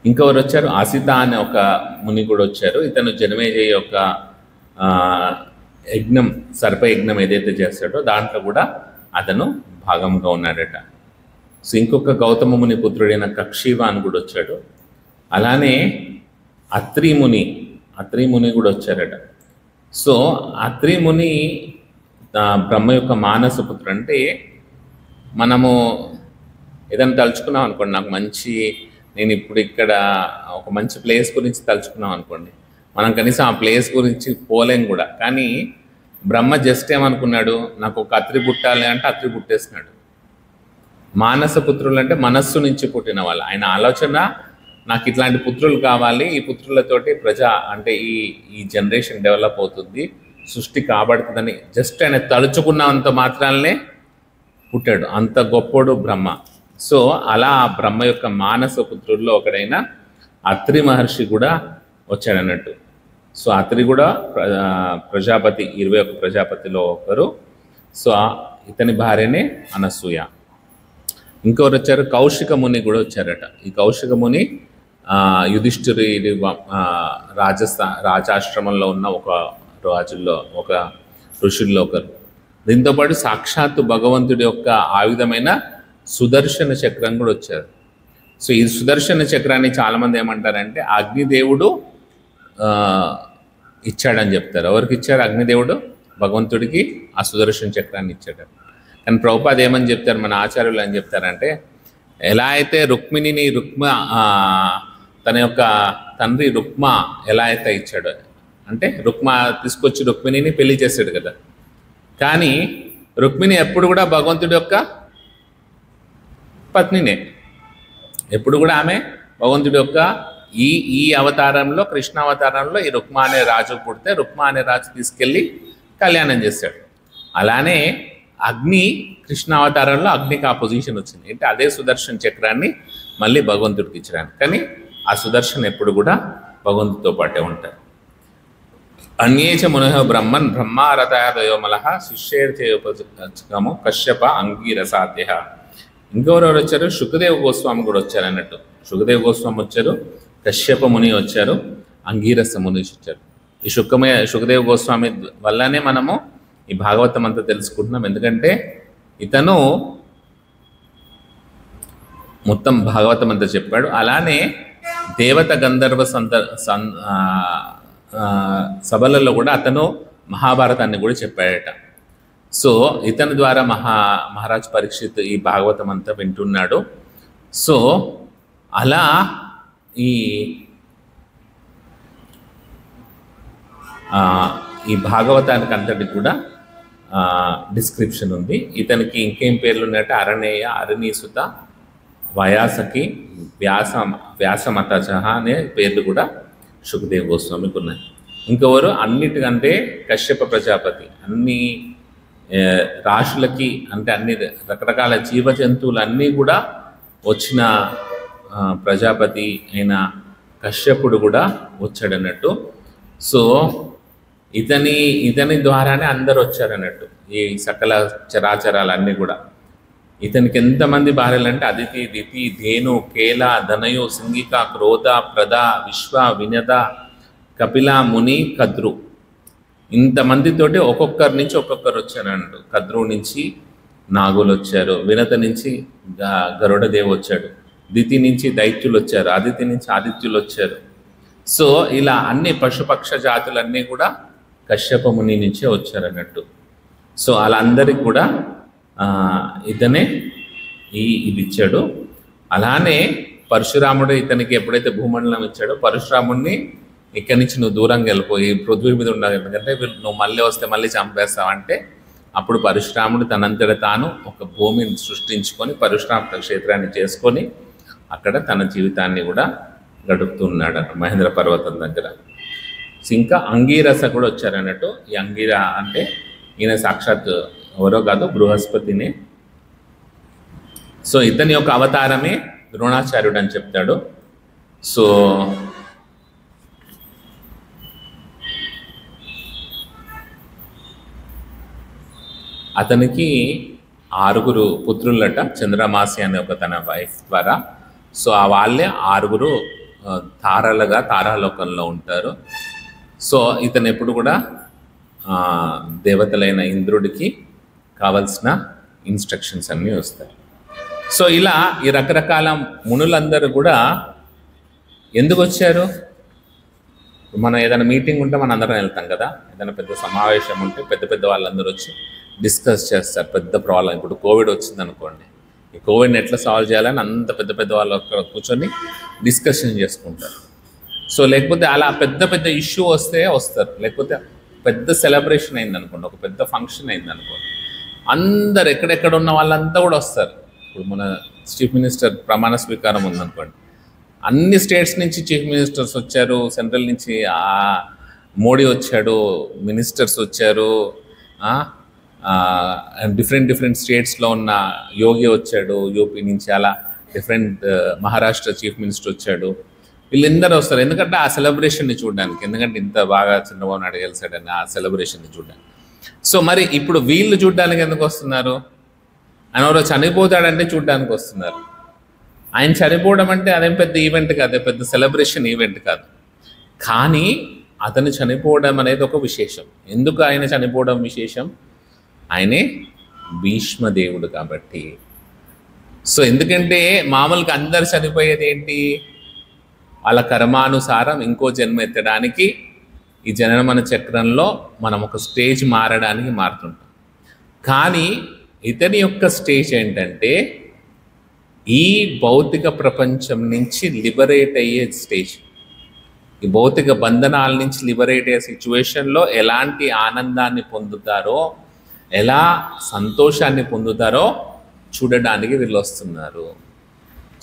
ఇంకెవరు వచ్చారు? అసిత అనే ఒక ముని కూడా వచ్చారు. ఇతను జనమేజయ యొక్క యజ్ఞం, సర్పయజ్ఞం ఏదైతే చేస్తాడో దాంట్లో కూడా అతను భాగంగా ఉన్నాడట. సో ఇంకొక గౌతమ ముని పుత్రుడైన కక్షివ అని కూడా వచ్చాడు. అలానే అత్రి ముని కూడా వచ్చారట. సో అత్రి ముని బ్రహ్మ యొక్క మానస పుత్రుడు. అంటే మనము ఏదైనా తలుచుకున్నాం అనుకోండి, నాకు నేను ఇప్పుడు ఇక్కడ ఒక మంచి ప్లేస్ గురించి తలుచుకున్నాం అనుకోండి, మనం కనీసం ఆ ప్లేస్ గురించి పోలేం కూడా. కానీ బ్రహ్మ జస్ట్ ఏమనుకున్నాడు, నాకు ఒక అత్రి పుట్టాలి అంటే అత్రి పుట్టేసినాడు. మానస పుత్రులు అంటే మనస్సు నుంచి పుట్టిన వాళ్ళు. ఆయన ఆలోచన, నాకు ఇట్లాంటి పుత్రులు కావాలి, ఈ పుత్రులతోటి అంటే ఈ జనరేషన్ డెవలప్ అవుతుంది, సృష్టి కాబడుతుందని జస్ట్ ఆయన తలుచుకున్నంత మాత్రాలనే పుట్టాడు. అంత గొప్పోడు బ్రహ్మ. సో అలా బ్రహ్మ యొక్క మానస పుత్రుల్లో ఒకడైన అత్రి మహర్షి కూడా వచ్చాడన్నట్టు. సో అత్రి కూడా ప్రజాపతి, 21 ప్రజాపతిలో ఒకరు. సో ఇతని భార్యనే అనసూయ. ఇంకొకరు వచ్చారు, కౌశిక ముని కూడా వచ్చారట. ఈ కౌశిక ముని యుధిష్ఠిరి రాజాశ్రమంలో ఉన్న ఒక ఋషుల్లో ఒకరు. దీంతోపాటు సాక్షాత్తు భగవంతుడి యొక్క ఆయుధమైన సుదర్శన చక్రం కూడా వచ్చారు. సో ఈ సుదర్శన చక్రాన్ని చాలామంది ఏమంటారంటే అగ్నిదేవుడు ఇచ్చాడని చెప్తారు. ఎవరికి ఇచ్చారు? అగ్నిదేవుడు భగవంతుడికి ఆ సుదర్శన చక్రాన్ని ఇచ్చాడు. కానీ ప్రభుపాద ఏమని చెప్తారు, మన ఆచార్యులు అని చెప్తారంటే, ఎలా అయితే తన యొక్క తండ్రి రుక్మ ఎలా అయితే ఇచ్చాడు అంటే, రుక్మ తీసుకొచ్చి రుక్మిణిని పెళ్లి చేశాడు కదా. కానీ రుక్మిణి ఎప్పుడు కూడా భగవంతుడి యొక్క పత్నినే. ఎప్పుడు కూడా ఆమె భగవంతుడి యొక్క ఈ అవతారంలో, కృష్ణ అవతారంలో ఈ రుక్మ అనే రాజు పుడితే రుక్మ అనే రాజు తీసుకెళ్ళి కళ్యాణం చేశాడు. అలానే అగ్ని కృష్ణ అవతారంలో అగ్నికి ఆ పొజిషన్ వచ్చింది. అంటే అదే సుదర్శన చక్రాన్ని మళ్ళీ భగవంతుడికి ఇచ్చడానికి. కానీ ఆ సుదర్శన్ ఎప్పుడు కూడా భగవంతుడితో పాటే ఉంటారు. అన్యేచ మునః బ్రహ్మన్ బ్రహ్మారథయోమల శిష్యేర్చేయోపచకము కశ్యప అంగీరసాధ్య. ఇంకెవరెవరు వచ్చారు? శుకదేవ గోస్వామి కూడా వచ్చారు అన్నట్టు. శుకదేవ గోస్వామి వచ్చారు, కశ్యప ముని వచ్చారు, అంగీరస ముని వచ్చారు. ఈ శుకదేవ గోస్వామి వల్లనే మనము ఈ భాగవతం అంతా తెలుసుకుంటున్నాం. ఎందుకంటే ఇతను మొత్తం భాగవతం అంతా చెప్పాడు. అలానే దేవత గంధర్వ సభలలో కూడా అతను మహాభారతాన్ని కూడా చెప్పాడట. సో ఇతని ద్వారా మహారాజ్ పరీక్షిత్ ఈ భాగవతం అంతా వింటున్నాడు. సో అలా ఈ భాగవతానికి అంతటి కూడా డిస్క్రిప్షన్ ఉంది. ఇతనికి ఇంకేం పేర్లు ఉన్నాయంటే అరణేయ, అరణీసుత, వయాసకి, వ్యాసమతచ అనే పేర్లు కూడా శుకదేవ గోస్వామికి ఉన్నాయి. ఇంకెవరు? అన్నిటికంటే కశ్యప ప్రజాపతి. అన్ని రాశులకి అంటే అన్ని రకరకాల జీవ జంతువులన్నీ కూడా వచ్చిన ప్రజాపతి అయిన కశ్యపుడు కూడా వచ్చాడన్నట్టు. సో ఇతని ద్వారానే అందరు వచ్చారన్నట్టు. ఈ సకల చరాచరాలన్నీ కూడా. ఇతనికి ఎంతమంది భార్యలు అంటే అదితి, దితి, ధేను, కేల, ధనయు, సింగిక, క్రోధ, ప్రద, విశ్వ, వినద, కపిల, ముని, కద్రు. ఇంతమందితోటి ఒక్కొక్కరి నుంచి ఒక్కొక్కరు వచ్చారన్నట్టు. కద్రు నుంచి నాగులు వచ్చారు, వినత నుంచి గరుడదేవి వచ్చాడు, దితి నుంచి దైత్యులు వచ్చారు, అదితి నుంచి ఆదిత్యులు వచ్చారు. సో ఇలా అన్ని పశుపక్ష జాతులన్నీ కూడా కశ్యప ముని నుంచే వచ్చారన్నట్టు. సో వాళ్ళందరికీ కూడా ఇతనే ఇది ఇచ్చాడు. అలానే పరశురాముడు ఇతనికి ఎప్పుడైతే భూమండలం ఇచ్చాడో, పరశురాముడిని ఇక్కడి నుంచి నువ్వు దూరంగా వెళ్ళిపోయి పృథ్వీ మీద ఉండాలి, ఎందుకంటే నువ్వు మళ్ళీ వస్తే మళ్ళీ చంపేస్తావంటే, అప్పుడు పరశురాముడు తనంతట తాను ఒక భూమిని సృష్టించుకొని పరశురామ క్షేత్రాన్ని చేసుకొని అక్కడ తన జీవితాన్ని కూడా గడుపుతున్నాడు మహేంద్ర పర్వతం దగ్గర. ఇంకా అంగీరస కూడా వచ్చారన్నట్టు. ఈ అంగీర అంటే ఈయన సాక్షాత్ ఎవరో కాదు, బృహస్పతినే. సో ఇతని యొక్క అవతారమే ద్రోణాచార్యుడు అని చెప్తాడు. సో అతనికి 6 పుత్రులట, చంద్రమాసి అనే ఒక తన వైఫ్ ద్వారా. సో ఆ వాళ్ళే 6 తారాలోకంలో ఉంటారు. సో ఇతను ఎప్పుడు కూడా దేవతలైన ఇంద్రుడికి కావలసిన ఇన్స్ట్రక్షన్స్ అన్నీ వస్తాయి. సో ఇలా ఈ రకరకాల మునులందరూ కూడా ఎందుకు వచ్చారు? మనం ఏదైనా మీటింగ్ ఉంటే మనం అందరం వెళ్తాం కదా, ఏదైనా పెద్ద సమావేశం ఉంటే పెద్ద పెద్ద వాళ్ళందరూ వచ్చి డిస్కస్ చేస్తారు పెద్ద ప్రాబ్లం. ఇప్పుడు కోవిడ్ వచ్చింది అనుకోండి, ఈ కోవిడ్ని ఎట్లా సాల్వ్ చేయాలని అంత పెద్ద పెద్ద వాళ్ళు అక్కడ కూర్చొని డిస్కషన్ చేసుకుంటారు. సో లేకపోతే అలా పెద్ద పెద్ద ఇష్యూ వస్తే వస్తారు, లేకపోతే పెద్ద సెలబ్రేషన్ అయింది అనుకోండి, ఒక పెద్ద ఫంక్షన్ అయింది అనుకోండి, అందరు ఎక్కడెక్కడ ఉన్న వాళ్ళంతా కూడా వస్తారు. ఇప్పుడు మన చీఫ్ మినిస్టర్ ప్రమాణ స్వీకారం ఉందనుకోండి, అన్ని స్టేట్స్ నుంచి చీఫ్ మినిస్టర్స్ వచ్చారు, సెంట్రల్ నుంచి మోడీ వచ్చాడు, మినిస్టర్స్ వచ్చారు, డిఫరెంట్ స్టేట్స్లో ఉన్న యోగి వచ్చాడు, యూపీ నుంచి అలా డిఫరెంట్ మహారాష్ట్ర చీఫ్ మినిస్టర్ వచ్చాడు. వీళ్ళందరూ వస్తారు ఎందుకంటే ఆ సెలబ్రేషన్ని చూడడానికి, ఎందుకంటే ఇంత బాగా చంద్రబాబు నాయుడు గెలిచాడని ఆ సెలబ్రేషన్ని చూడడానికి. సో మరి ఇప్పుడు వీళ్ళు చూడడానికి ఎందుకు వస్తున్నారు? ఆయన ఎవరో చనిపోతాడంటే చూడడానికి వస్తున్నారు. ఆయన చనిపోవడం అంటే అదేం పెద్ద ఈవెంట్ కాదు, పెద్ద సెలబ్రేషన్ ఈవెంట్ కాదు. కానీ అతను చనిపోవడం అనేది ఒక విశేషం. ఎందుకు ఆయన చనిపోవడం విశేషం? ఆయనే భీష్మదేవుడు కాబట్టి. సో ఎందుకంటే మామూలుగా అందరు చనిపోయేది ఏంటి? వాళ్ళ కర్మానుసారం ఇంకో జన్మ ఎత్తడానికి ఈ జనన చక్రంలో మనం ఒక స్టేజ్ మారడానికి మారుతుంటాం. కానీ ఇతని యొక్క స్టేజ్ ఏంటంటే ఈ భౌతిక ప్రపంచం నుంచి లిబరేట్ అయ్యే స్టేజ్. ఈ భౌతిక బంధనాల నుంచి లిబరేట్ అయ్యే సిచ్యువేషన్లో ఎలాంటి ఆనందాన్ని పొందుతారో, ఎలా సంతోషాన్ని పొందుతారో చూడడానికి వీళ్ళు వస్తున్నారు.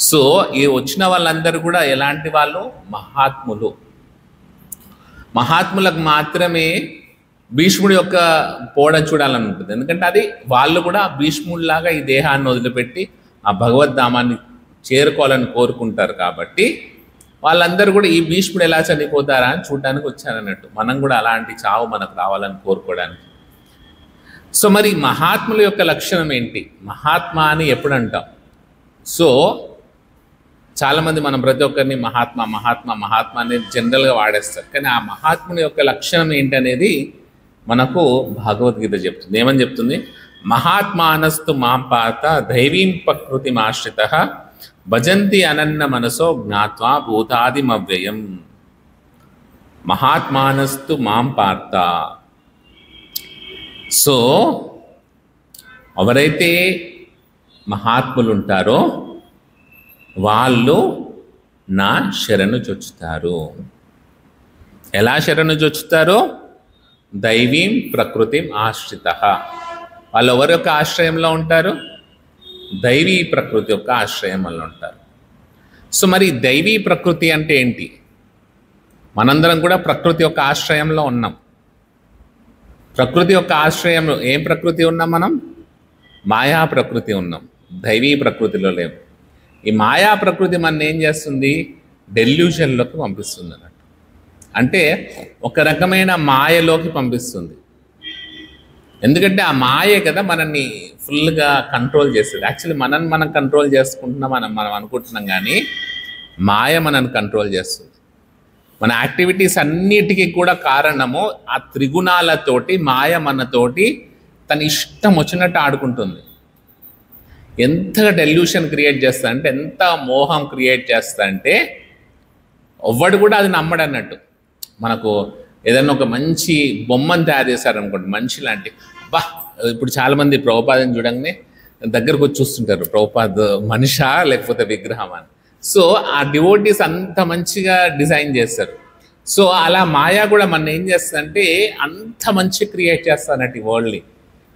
సో ఈ వచ్చిన వాళ్ళందరూ కూడా ఎలాంటి వాళ్ళు? మహాత్ములు. మహాత్ములకు మాత్రమే భీష్ముడి యొక్క పోవడం చూడాలని ఉంటుంది. ఎందుకంటే అది వాళ్ళు కూడా భీష్ముడిలాగా ఈ దేహాన్ని వదిలిపెట్టి ఆ భగవద్ధామాన్ని చేరుకోవాలని కోరుకుంటారు. కాబట్టి వాళ్ళందరూ కూడా ఈ భీష్ముడు ఎలా చనిపోతారా అని చూడడానికి వచ్చారన్నట్టు. మనం కూడా అలాంటి చావు మనకు రావాలని కోరుకోవడానికి. సో మరి మహాత్ముల యొక్క లక్షణం ఏంటి? మహాత్మా అని ఎప్పుడు అంటాం? సో చాలామంది మనం ప్రతి ఒక్కరిని మహాత్మా మహాత్మా మహాత్మా అనేది జనరల్గా వాడేస్తారు. కానీ ఆ మహాత్ముని యొక్క లక్షణం ఏంటనేది మనకు భగవద్గీత చెప్తుంది. ఏమని చెప్తుంది? మహాత్మానస్తు మాం పాత దైవీం ప్రకృతిమాశ్రితః భజంతి అనన్న మనసో జ్ఞాత్వా భూతాదిమవ్యయం. మహాత్మానస్తు మాం పాత. సో ఎవరైతే మహాత్ములు ఉంటారో వాళ్ళు నా శరణు చొచ్చుతారు. ఎలా శరణు చొచ్చుతారో? దైవీం ప్రకృతిం ఆశ్రితః. వాళ్ళు ఎవరి యొక్క ఆశ్రయంలో ఉంటారు? దైవీ ప్రకృతి యొక్క ఆశ్రయంలో ఉంటారు. సో మరి దైవీ ప్రకృతి అంటే ఏంటి? మనందరం కూడా ప్రకృతి యొక్క ఆశ్రయంలో ఉన్నాం. ప్రకృతి యొక్క ఆశ్రయంలో ఏం ప్రకృతి ఉన్నాం మనం? మాయా ప్రకృతి ఉన్నాం, దైవీ ప్రకృతిలో లేవు. ఈ మాయా ప్రకృతి మన ఏం చేస్తుంది? డెల్యూషన్లోకి పంపిస్తుంది అన్నట్టు. అంటే ఒక రకమైన మాయలోకి పంపిస్తుంది. ఎందుకంటే ఆ మాయే కదా మనల్ని ఫుల్గా కంట్రోల్ చేస్తుంది. యాక్చువల్లీ మనం కంట్రోల్ చేసుకుంటున్నాం మనం అనుకుంటున్నాం, కానీ మాయ మనల్ని కంట్రోల్ చేస్తుంది. మన యాక్టివిటీస్ అన్నిటికీ కూడా కారణము ఆ త్రిగుణాలతోటి మాయ మనతోటి తన ఇష్టం వచ్చినట్టు ఆడుకుంటుంది. ఎంత డెల్యూషన్ క్రియేట్ చేస్తా అంటే, ఎంత మోహం క్రియేట్ చేస్తా అంటే ఎవ్వడు కూడా అది నమ్మడన్నట్టు. మనకు ఏదైనా ఒక మంచి బొమ్మను తయారు చేశారనుకోండి, మనిషి లాంటి, బా ఇప్పుడు చాలామంది ప్రభుపాదని చూడంగానే దగ్గరకు వచ్చి చూస్తుంటారు, ప్రభుపాద్ మనిషా లేకపోతే విగ్రహం అని. సో ఆ డివోటీస్ అంత మంచిగా డిజైన్ చేస్తారు. సో అలా మాయా కూడా మన ఏం చేస్తుందంటే అంత మంచి క్రియేట్ చేస్తానట్టు ఈ వరల్డ్ని.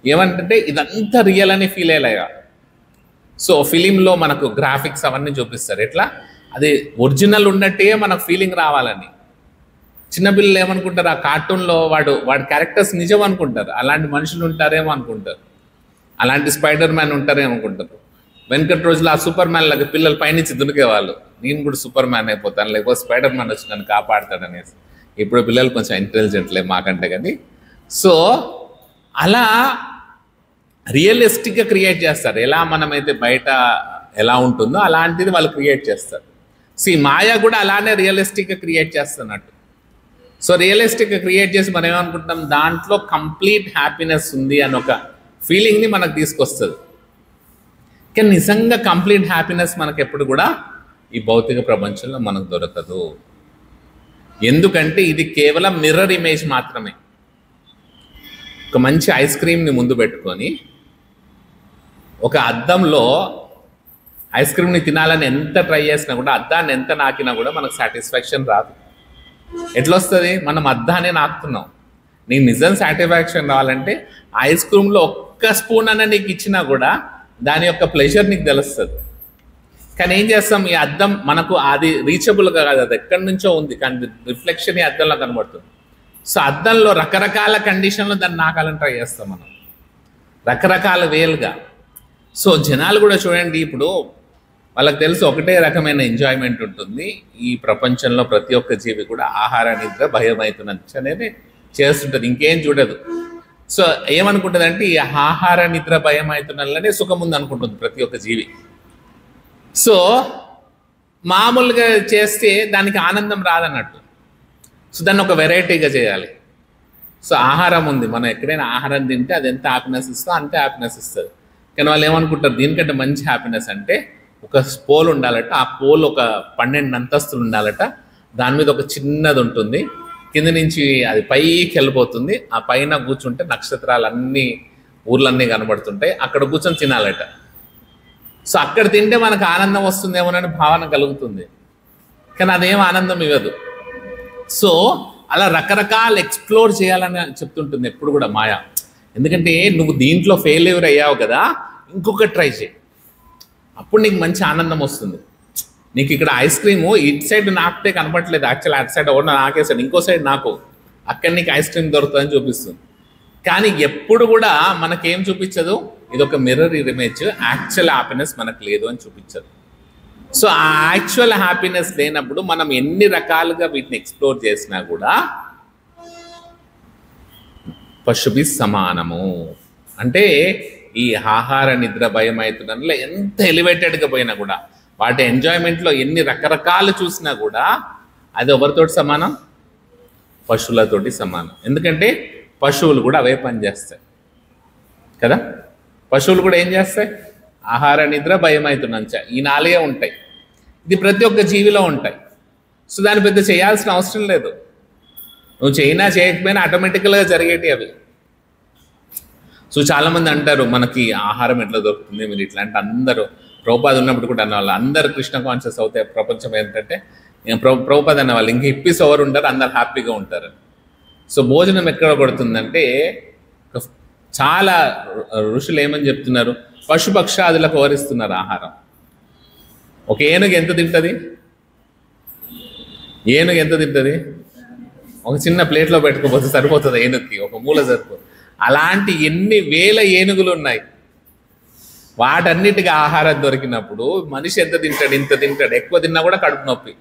ఏమంటే ఇదంతా రియల్ అని ఫీల్ అయ్యేలాగా. సో ఫిలింలో మనకు గ్రాఫిక్స్ అవన్నీ చూపిస్తారు, ఎట్లా అది ఒరిజినల్ ఉన్నట్టే మనకు ఫీలింగ్ రావాలని. చిన్నపిల్లలు ఏమనుకుంటారు? ఆ కార్టూన్లో వాడి క్యారెక్టర్స్ నిజం అనుకుంటారు. అలాంటి మనుషులు ఉంటారేమో అనుకుంటారు, అలాంటి స్పైడర్ మ్యాన్ ఉంటారేమో అనుకుంటారు. వెనకటి రోజులు ఆ సూపర్ మ్యాన్ లాగా పిల్లలు పైనుంచి దునికేవాళ్ళు, నేను కూడా సూపర్ మ్యాన్ అయిపోతాను, లేకపోతే స్పైడర్ మ్యాన్ వచ్చి నన్ను కాపాడుతాడు అనేసి. ఇప్పుడు పిల్లలు కొంచెం ఇంటెలిజెంట్లే మాకంటే కానీ. సో అలా రియలిస్టిక్గా క్రియేట్ చేస్తారు. ఎలా మనమైతే బయట ఎలా ఉంటుందో అలాంటిది వాళ్ళు క్రియేట్ చేస్తారు. మాయా కూడా అలానే రియలిస్టిక్గా క్రియేట్ చేస్తున్నట్టు. సో రియలిస్టిక్గా క్రియేట్ చేసి మనం ఏమనుకుంటాం, దాంట్లో కంప్లీట్ హ్యాపీనెస్ ఉంది అని ఒక ఫీలింగ్ని మనకు తీసుకొస్తుంది. కానీ నిజంగా కంప్లీట్ హ్యాపీనెస్ మనకు ఎప్పుడు కూడా ఈ భౌతిక ప్రపంచంలో మనకు దొరకదు. ఎందుకంటే ఇది కేవలం మిర్రర్ ఇమేజ్ మాత్రమే. ఒక మంచి ఐస్ క్రీమ్ని ముందు పెట్టుకొని ఒక అద్దంలో ఐస్ క్రీమ్ని తినాలని ఎంత ట్రై చేసినా కూడా, అద్దాన్ని ఎంత నాకినా కూడా మనకు సాటిస్ఫాక్షన్ రాదు. ఎట్లా వస్తుంది? మనం అద్దాన్ని నాకుతున్నాం. నీకు నిజం సాటిస్ఫాక్షన్ రావాలంటే ఐస్ క్రీమ్లో ఒక్క స్పూన్ అన్న నీకు ఇచ్చినా కూడా దాని యొక్క ప్లెజర్ నీకు తెలుస్తుంది. కానీ ఏం చేస్తాం, ఈ అద్దం మనకు అది రీచబుల్గా కాదు, అది ఎక్కడి నుంచో ఉంది, కానీ రిఫ్లెక్షన్ ఈ అద్దంలో కనబడుతుంది. సో అద్దంలో రకరకాల కండిషన్లో దాన్ని నాకాలని ట్రై చేస్తాం మనం, రకరకాల వేలుగా. సో జనాలు కూడా చూడండి, ఇప్పుడు వాళ్ళకి తెలుసు ఒకటే రకమైన ఎంజాయ్మెంట్ ఉంటుంది ఈ ప్రపంచంలో. ప్రతి ఒక్క జీవి కూడా ఆహార నిద్ర భయమవుతున్నది అనేది చేస్తుంటుంది, ఇంకేం చూడదు. సో ఏమనుకుంటుంది అంటే ఈ ఆహార నిద్ర భయమవుతున్ననే సుఖం ఉంది అనుకుంటుంది ప్రతి ఒక్క జీవి. సో మామూలుగా చేస్తే దానికి ఆనందం రాదన్నట్టు. సో దాన్ని ఒక వెరైటీగా చేయాలి. సో ఆహారం ఉంది, మనం ఎక్కడైనా ఆహారం తింటే అది ఎంత హ్యాపీనెస్ ఇస్తుందో అంతే హ్యాపీనెస్ ఇస్తుంది. కానీ వాళ్ళు ఏమనుకుంటారు, దీనికంటే మంచి హ్యాపీనెస్ అంటే ఒక పోల్ ఉండాలట, ఆ పోల్ ఒక 12 అంతస్తులు ఉండాలట, దాని మీద ఒక చిన్నది ఉంటుంది, కింద నుంచి అది పైకి వెళ్ళిపోతుంది, ఆ పైన కూర్చుంటే నక్షత్రాలన్నీ ఊర్లన్నీ కనబడుతుంటాయి, అక్కడ కూర్చొని తినాలట. సో అక్కడ తింటే మనకు ఆనందం వస్తుందేమోనని భావన కలుగుతుంది, కానీ అదేం ఆనందం ఇవ్వదు. సో అలా రకరకాల ఎక్స్ప్లోర్ చేయాలని చెప్తుంటుంది ఎప్పుడు కూడా మాయా. ఎందుకంటే నువ్వు దీంట్లో ఫెయిల్యూర్ అయ్యావు కదా, ఇంకొక ట్రై చేయి, అప్పుడు నీకు మంచి ఆనందం వస్తుంది. నీకు ఇక్కడ ఐస్ క్రీము ఇటు సైడ్ నాకితే కనపట్లేదు, యాక్చువల్ అటు సైడ్ ఎవరు నాకేసాడు, ఇంకో సైడ్ నాకు, అక్కడ నీకు ఐస్ క్రీమ్ దొరుకుతుందని చూపిస్తుంది. కానీ ఎప్పుడు కూడా మనకేం చూపించదు, ఇది ఒక మిర్రర్ ఇమేజ్, యాక్చువల్ హ్యాపీనెస్ మనకు లేదు అని చూపించదు. సో ఆ యాక్చువల్ హ్యాపీనెస్ లేనప్పుడు మనం ఎన్ని రకాలుగా వీటిని ఎక్స్ప్లోర్ చేసినా కూడా పశుభి సమానము. అంటే ఈ ఆహార నిద్ర భయం అవుతుందనలో ఎంత ఎలివేటెడ్గా పోయినా కూడా, వాటి ఎంజాయ్మెంట్లో ఎన్ని రకరకాలు చూసినా కూడా అది ఎవరితోటి సమానం? పశువులతోటి సమానం. ఎందుకంటే పశువులు కూడా అవే పని చేస్తాయి కదా. పశువులు కూడా ఏం చేస్తాయి? ఆహార నిద్ర భయం అవుతున్నంచ ఈ 4 ఉంటాయి. ఇది ప్రతి ఒక్క జీవిలో ఉంటాయి. సో దాన్ని పెద్ద చేయాల్సిన అవసరం లేదు, నువ్వు చేయినా చేయకపోయినా ఆటోమేటికల్గా జరిగేటివి అవి. సో చాలామంది అంటారు మనకి ఆహారం ఎట్లా దొరుకుతుంది, మీరు ఇట్లా అంటే అందరూ ప్రభుపాద ఉన్నప్పుడు కూడా అన్న వాళ్ళు అందరూ కృష్ణ కాన్షియస్ అవుతాయి. ప్రపంచం ఏంటంటే ప్రభుపాద అన్న వాళ్ళు ఇంకా హిప్పీస్ ఎవరు ఉంటారు, అందరు హ్యాపీగా ఉంటారు. సో భోజనం ఎక్కడ పడుతుందంటే చాలా ఋషులు ఏమని చెప్తున్నారు, పశుపక్షాదులకు వరిస్తున్నారు ఆహారం. ఒక ఏనుగు ఎంత తింటుంది? ఏనుగు ఎంత తింటుంది? ఒక చిన్న ప్లేట్లో పెట్టుకోపోతే సరిపోతుంది ఏనుగుకి, ఒక మూల సరిపోతుంది. అలాంటి ఎన్ని వేల ఏనుగులు ఉన్నాయి, వాటన్నిటికీ ఆహారం దొరికినప్పుడు మనిషి ఎంత తింటాడు? ఇంత తింటాడు. ఎక్కువ తిన్నా కూడా కడుపు నొప్పి,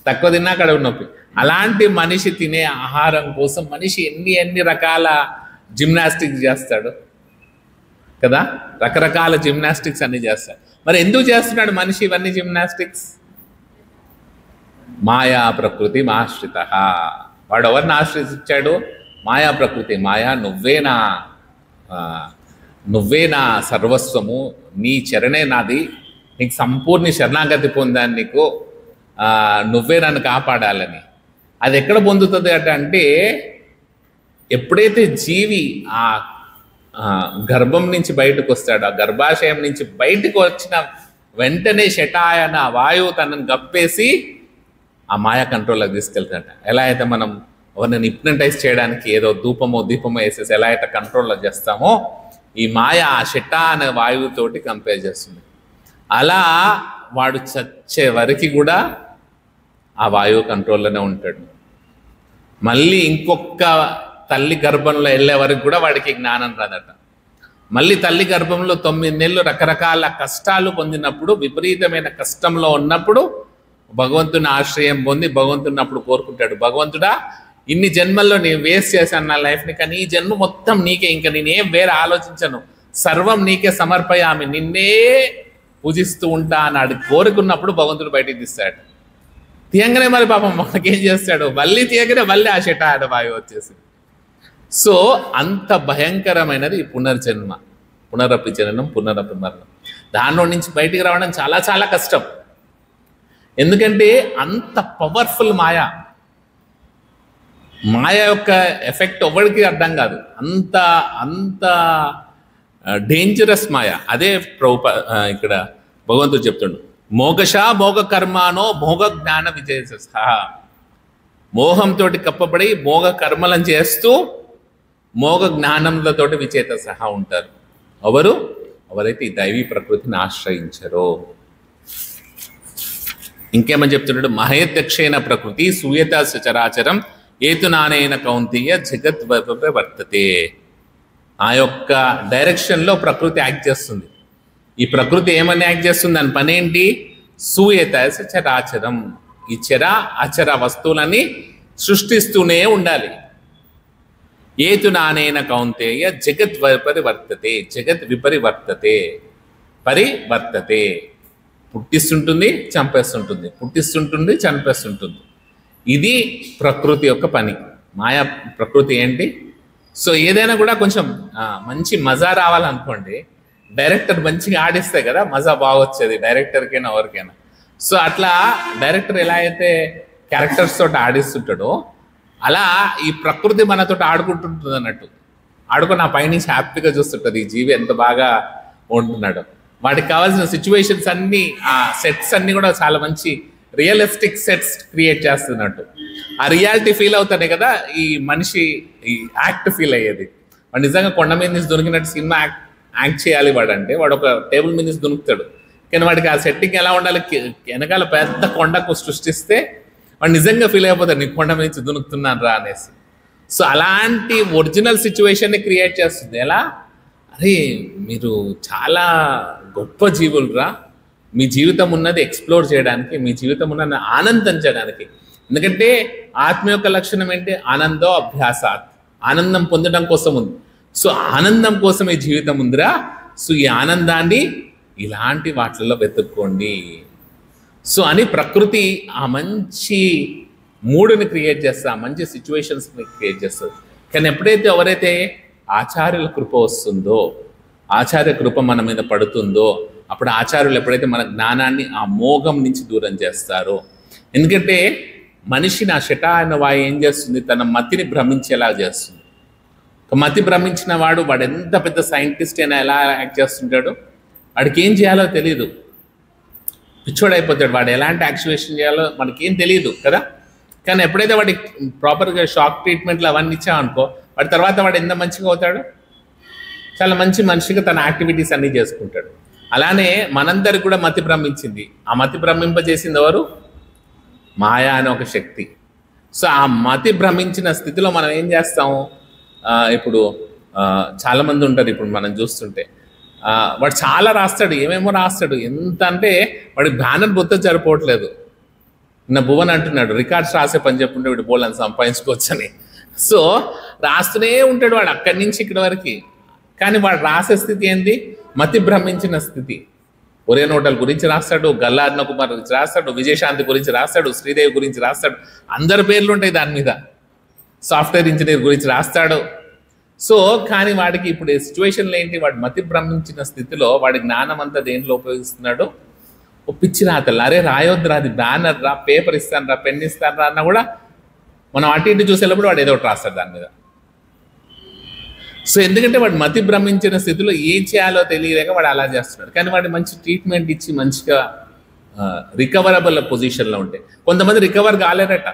తక్కువ తిన్నా కడుపు నొప్పి. అలాంటి మనిషి తినే ఆహారం కోసం మనిషి ఎన్ని రకాల జిమ్నాస్టిక్స్ చేస్తాడు కదా, రకరకాల జిమ్నాస్టిక్స్ అన్ని చేస్తాడు. మరి ఎందుకు చేస్తున్నాడు మనిషి ఇవన్నీ జిమ్నాస్టిక్స్? మాయా ప్రకృతి ఆశ్రిత. వాడు ఎవరిని ఆశ్రయించాడు? మాయా ప్రకృతి. మాయా నువ్వే నా సర్వస్వము, నీ చరణే నాది, నీకు సంపూర్ణ శరణాగతి పొందాను, నీకు నువ్వే నన్ను కాపాడాలని. అది ఎక్కడ పొందుతుంది అంటే ఎప్పుడైతే జీవి ఆ గర్భం నుంచి బయటకు వస్తాడు, ఆ గర్భాశయం నుంచి బయటకు వచ్చిన వెంటనే శటాయన వాయువు తనను గప్పేసి ఆ మాయా కంట్రోల్లోకి తీసుకెళ్తాడట. ఎలా అయితే మనం ఎవరిని హిప్నటైజ్ చేయడానికి ఏదో దీపమో వేసేసి ఎలా అయితే కంట్రోల్లో చేస్తామో, ఈ మాయ ఆ శట అనే వాయువుతోటి కంపేర్ చేస్తుంది. అలా వాడు చచ్చే వరకు కూడా ఆ వాయువు కంట్రోల్లోనే ఉంటాడు. మళ్ళీ ఇంకొక తల్లి గర్భంలో వెళ్ళే వరకు కూడా వాడికి జ్ఞానం రాదట. మళ్ళీ తల్లి గర్భంలో 9 నెలలు రకరకాల కష్టాలు పొందినప్పుడు, విపరీతమైన కష్టంలో ఉన్నప్పుడు భగవంతుని ఆశ్రయం పొంది భగవంతుని అప్పుడు కోరుకుంటాడు, భగవంతుడా ఇన్ని జన్మల్లో నేను వేస్ట్ చేశాను నా లైఫ్ని, కానీ ఈ జన్మ మొత్తం నీకే, ఇంకా నేనేం వేరే ఆలోచించను, సర్వం నీకే సమర్పయామి, నిన్నే పూజిస్తూ ఉంటా అని కోరుకున్నప్పుడు భగవంతుడు బయటికి తీస్తాడు. తీయంగానే మరి పాపం మనకేం చేస్తాడు, మళ్ళీ తీయగానే మళ్ళీ ఆ శటాన వాయువు వచ్చేసింది. సో అంత భయంకరమైనది ఈ పునర్జన్మ, పునరపి జననం పునరపి మరణం. దానిలో నుంచి బయటికి రావడం చాలా చాలా కష్టం. ఎందుకంటే అంత పవర్ఫుల్ మాయ యొక్క ఎఫెక్ట్ ఎవరికి అర్థం కాదు. అంత అంత డేంజరస్ మాయ. అదే ఇక్కడ భగవంతుడు చెప్తుండు, మోగశ మోగ కర్మానో మోగ జ్ఞాన విజయ. మోహంతో కప్పబడి మోగ కర్మలను చేస్తూ మోగ జ్ఞానములతోటి విజేత సహా ఉంటారు. ఎవరైతే ఈ దైవీ ప్రకృతిని ఆశ్రయించరో. ఇంకేమని చెప్తున్నాడు, మహేత్యక్షేణ ప్రకృతి సూయత సచరాచరం ఏతునానేన కౌంతేయ జగత్ వర్తతే. ఆ యొక్క డైరెక్షన్లో ప్రకృతి యాక్ట్ చేస్తుంది. ఈ ప్రకృతి ఏమని యాక్ట్ చేస్తుంది, దాని పని ఏంటి, సూయత సచరాచరం, ఈ చర అచర వస్తువులని సృష్టిస్తూనే ఉండాలి. ఏతునానేన కౌంతేయ జగత్ విపరివర్తతే, జగత్ విపరివర్తతే, పరివర్తతే. పుట్టిస్తుంటుంది, చంపేస్తుంటుంది, పుట్టిస్తుంటుంది, చంపేస్తుంటుంది. ఇది ప్రకృతి యొక్క పని. మాయా ప్రకృతి ఏంటి. సో ఏదైనా కూడా కొంచెం మంచి మజా రావాలనుకోండి, డైరెక్టర్ మంచిగా ఆడిస్తే కదా మజా బాగా వచ్చేది డైరెక్టర్కైనా ఎవరికైనా. సో అట్లా డైరెక్టర్ ఎలా అయితే క్యారెక్టర్స్ తోటి ఆడిస్తుంటాడో అలా ఈ ప్రకృతి మనతో ఆడుకుంటుంటుంది అన్నట్టు. ఆడుకుని ఆ పైనుంచి హ్యాపీగా చూస్తుంటుంది ఈ జీవి ఎంత బాగా ఉంటున్నాడు. వాటికి కావాల్సిన సిచ్యువేషన్స్ అన్నీ, ఆ సెట్స్ అన్నీ కూడా చాలా మంచి రియలిస్టిక్ సెట్స్ క్రియేట్ చేస్తున్నట్టు. ఆ రియాలిటీ ఫీల్ అవుతానే కదా ఈ మనిషి ఈ యాక్ట్ ఫీల్ అయ్యేది. వాడు నిజంగా కొండ మీద నుంచి దొరికినట్టు సినిమా యాక్ట్ చేయాలి వాడంటే, వాడు ఒక టేబుల్ మీద నుంచి దొరుకుతాడు. కానీ వాడికి ఆ సెట్టింగ్ ఎలా ఉండాలి, వెనకాల పెద్ద కొండకు సృష్టిస్తే వాడు నిజంగా ఫీల్ అయిపోతాడు, నీ కొండ మీద నుంచి దునుకుతున్నాను రా అనేసి. సో అలాంటి ఒరిజినల్ సిచ్యువేషన్ని క్రియేట్ చేస్తుంది. ఎలా, అరే మీరు చాలా గొప్ప జీవులు రా, మీ జీవితం ఉన్నది ఎక్స్ప్లోర్ చేయడానికి, మీ జీవితం ఉన్నది ఆనందించడానికి. ఎందుకంటే ఆత్మ యొక్క లక్షణం ఏంటి, ఆనందో అభ్యాసాత్, ఆనందం పొందడం కోసం ఉంది. సో ఆనందం కోసం ఈ జీవితం ఉందిరా. సో ఈ ఆనందాన్ని ఇలాంటి వాటిల్లో వెతుక్కోండి. సో అని ప్రకృతి ఆ మంచి మూడుని క్రియేట్ చేస్తుంది, ఆ మంచి సిచ్యువేషన్స్ని క్రియేట్ చేస్తుంది. కానీ ఎప్పుడైతే ఎవరైతే ఆచార్యుల కృప వస్తుందో, ఆచార్య కృప మన మీద పడుతుందో, అప్పుడు ఆచార్యులు ఎప్పుడైతే మన జ్ఞానాన్ని ఆ మోగం నుంచి దూరం చేస్తారో. ఎందుకంటే మనిషిని ఆ శటాన వాయు ఏం చేస్తుంది, తన మతిని భ్రమించేలా చేస్తుంది. మతి భ్రమించిన వాడు ఎంత పెద్ద సైంటిస్ట్ అయినా ఎలా యాక్ట్ చేస్తుంటాడు, వాడికి ఏం చేయాలో తెలియదు, పిచ్చోడైపోతాడు. వాడు ఎలాంటి యాక్చువేషన్ చేయాలో మనకేం తెలియదు కదా. కానీ ఎప్పుడైతే వాడికి ప్రాపర్గా షాక్ ట్రీట్మెంట్లు అవన్నీ ఇచ్చామనుకో, వాడి తర్వాత వాడు ఎంత మంచిగా అవుతాడు, చాలా మంచి మనిషిగా తన యాక్టివిటీస్ అన్నీ చేసుకుంటాడు. అలానే మనందరికి కూడా మతి భ్రమించింది. ఆ మతి భ్రమింపజేసింది ఎవరు, మాయా అనే ఒక శక్తి. సో ఆ మతి భ్రమించిన స్థితిలో మనం ఏం చేస్తాము, ఇప్పుడు చాలామంది ఉంటారు, ఇప్పుడు మనం చూస్తుంటే వాడు చాలా రాస్తాడు, ఏమేమో రాస్తాడు. ఎంత అంటే వాడి బ్యానర్ బొత్త సరిపోవట్లేదు. నా భువన్ అంటున్నాడు, రికార్డ్స్ రాసే పని చెప్పుంటే వీడు బోల్ని సంపాదించుకోవచ్చని. సో రాస్తూనే ఉంటాడు వాడు అక్కడి నుంచి ఇక్కడి వరకు. కానీ వాడు రాసే స్థితి ఏంది, మతి భ్రమించిన స్థితి. ఒరే నోటల్ గురించి రాస్తాడు, గల్లార్న కుమార్ గురించి రాస్తాడు, విజయశాంతి గురించి రాస్తాడు, శ్రీదేవి గురించి రాస్తాడు, అందరి పేర్లు ఉంటాయి దాని మీద. సాఫ్ట్వేర్ ఇంజనీర్ గురించి రాస్తాడు. సో కానీ వాడికి ఇప్పుడు సిచ్యువేషన్లో ఏంటి, వాడు మతి భ్రమించిన స్థితిలో వాడి జ్ఞానం అంతా దేంట్లో ఉపయోగిస్తున్నాడు, ఓ పిచ్చి రాతలు. అరే రాయొద్దురా, అది బ్యానర్ రా, పేపర్ ఇస్తాను రా, పెన్ ఇస్తాను రా అన్నా కూడా మనం అటు ఇటు చూసేటప్పుడు వాడు ఏదో ఒకటి రాస్తాడు దాని మీద. సో ఎందుకంటే వాడు మతి భ్రమించిన స్థితిలో ఏం చేయాలో తెలియలేక వాడు అలా చేస్తున్నాడు. కానీ వాడు మంచి ట్రీట్మెంట్ ఇచ్చి మంచిగా రికవరబుల్ పొజిషన్లో ఉంటే, కొంతమంది రికవర్ కాలేరట,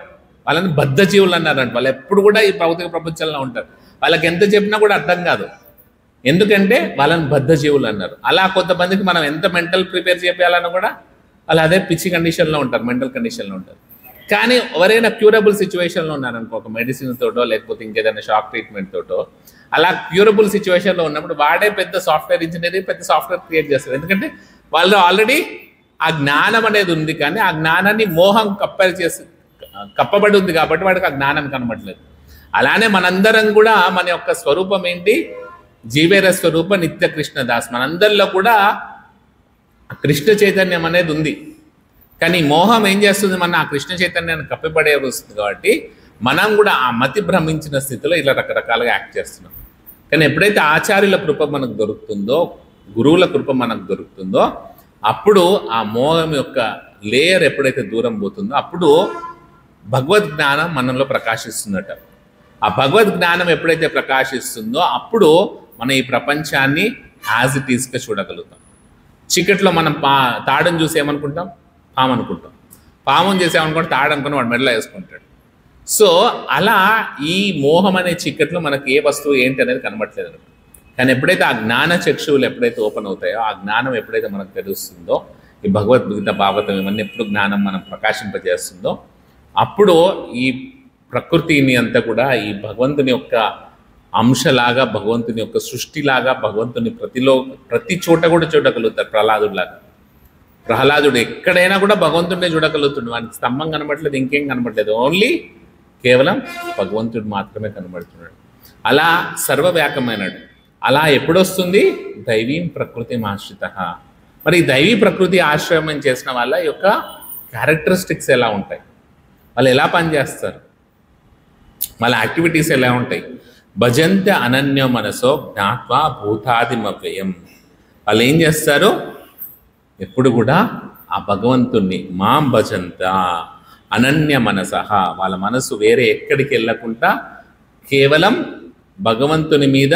వాళ్ళని బద్ధ జీవులు అన్నారంట. వాళ్ళు ఎప్పుడు కూడా ఈ భౌతిక ప్రపంచంలో ఉంటారు, వాళ్ళకి ఎంత చెప్పినా కూడా అర్థం కాదు. ఎందుకంటే వాళ్ళని బద్ధ జీవులు అన్నారు. అలా కొంతమందికి మనం ఎంత మెంటల్ ప్రిపేర్ చేయాలన్నా కూడా వాళ్ళు అదే పిచ్చి కండిషన్లో ఉంటారు, మెంటల్ కండిషన్లో ఉంటారు. కానీ ఎవరైనా క్యూరబుల్ సిచ్యువేషన్లో ఉన్నారనుకో, ఒక మెడిసిన్ తోటో లేకపోతే ఇంకేదైనా షాక్ ట్రీట్మెంట్ తోటో, అలా క్యూరబుల్ సిచ్యువేషన్లో ఉన్నప్పుడు వాడే పెద్ద సాఫ్ట్వేర్ ఇంజనీర్, పెద్ద సాఫ్ట్వేర్ క్రియేట్ చేస్తారు. ఎందుకంటే వాళ్ళు ఆల్రెడీ ఆ జ్ఞానం అనేది ఉంది, కానీ ఆ జ్ఞానాన్ని మోహం కప్పబడి ఉంది కాబట్టి వాడికి ఆ జ్ఞానం కనబడలేదు. అలానే మనందరం కూడా మన యొక్క స్వరూపం ఏంటి, జీవేర స్వరూప నిత్య కృష్ణదాస్. మనందరిలో కూడా కృష్ణ చైతన్యం అనేది ఉంది. కానీ మోహం ఏం చేస్తుంది, మన ఆ కృష్ణ చైతన్యాన్ని కప్పిపడేస్తుంది. కాబట్టి మనం కూడా ఆ మతి భ్రమించిన స్థితిలో ఇలా రకరకాలుగా యాక్ట్ చేస్తున్నాం. కానీ ఎప్పుడైతే ఆచార్యుల కృప మనకు దొరుకుతుందో, గురువుల కృప మనకు దొరుకుతుందో, అప్పుడు ఆ మోహం యొక్క లేయర్ ఎప్పుడైతే దూరం పోతుందో అప్పుడు భగవద్ జ్ఞానం మనలో ప్రకాశిస్తుందట. ఆ భగవద్ జ్ఞానం ఎప్పుడైతే ప్రకాశిస్తుందో అప్పుడు మనం ఈ ప్రపంచాన్ని యాజ్ ఇట్ ఈస్గా చూడగలుగుతాం. చీకట్లో మనం తాడుని చూసి ఏమనుకుంటాం, పాము అనుకుంటాం. పాముని చేసేమనుకుంటే తాడు అనుకుని వాడు మెడలో వేసుకుంటాడు. సో అలా ఈ మోహం అనే చీకట్లో మనకి ఏ వస్తువు ఏంటి అనేది కనబడట్లేదు. కానీ ఎప్పుడైతే ఆ జ్ఞాన చక్షువులు ఎప్పుడైతే ఓపెన్ అవుతాయో, ఆ జ్ఞానం ఎప్పుడైతే మనకు తెలుస్తుందో, ఈ భగవద్గీత భాగవతం ఇవన్నీ ఎప్పుడు జ్ఞానం మనం ప్రకాశింపజేస్తుందో అప్పుడు ఈ ప్రకృతిని అంతా కూడా ఈ భగవంతుని యొక్క అంశలాగా, భగవంతుని యొక్క సృష్టిలాగా, భగవంతుని ప్రతి చోట కూడా చూడగలుగుతారు. ప్రహ్లాదుడు ఎక్కడైనా కూడా భగవంతుడినే చూడగలుగుతుంది. వానికి స్తంభం కనబడలేదు, ఇంకేం కనబడలేదు, ఓన్లీ కేవలం భగవంతుడు మాత్రమే కనబడుతున్నాడు. అలా సర్వవ్యాపకమైనడు. అలా ఎప్పుడొస్తుంది, దైవీం ప్రకృతి ఆశ్రిత. మరి దైవీ ప్రకృతి ఆశ్రయం చేసిన వాళ్ళ యొక్క క్యారెక్టరిస్టిక్స్ ఎలా ఉంటాయి, వాళ్ళు ఎలా పనిచేస్తారు, వాళ్ళ యాక్టివిటీస్ ఎలా ఉంటాయి? భజంత అనన్య మనసో జ్ఞాత్వా భూతాదిమవ్యయం. వాళ్ళు ఏం చేస్తారు, ఎప్పుడు కూడా ఆ భగవంతుణ్ణి మాం భజంత అనన్య మనసహ, వాళ్ళ మనసు వేరే ఎక్కడికి వెళ్ళకుండా కేవలం భగవంతుని మీద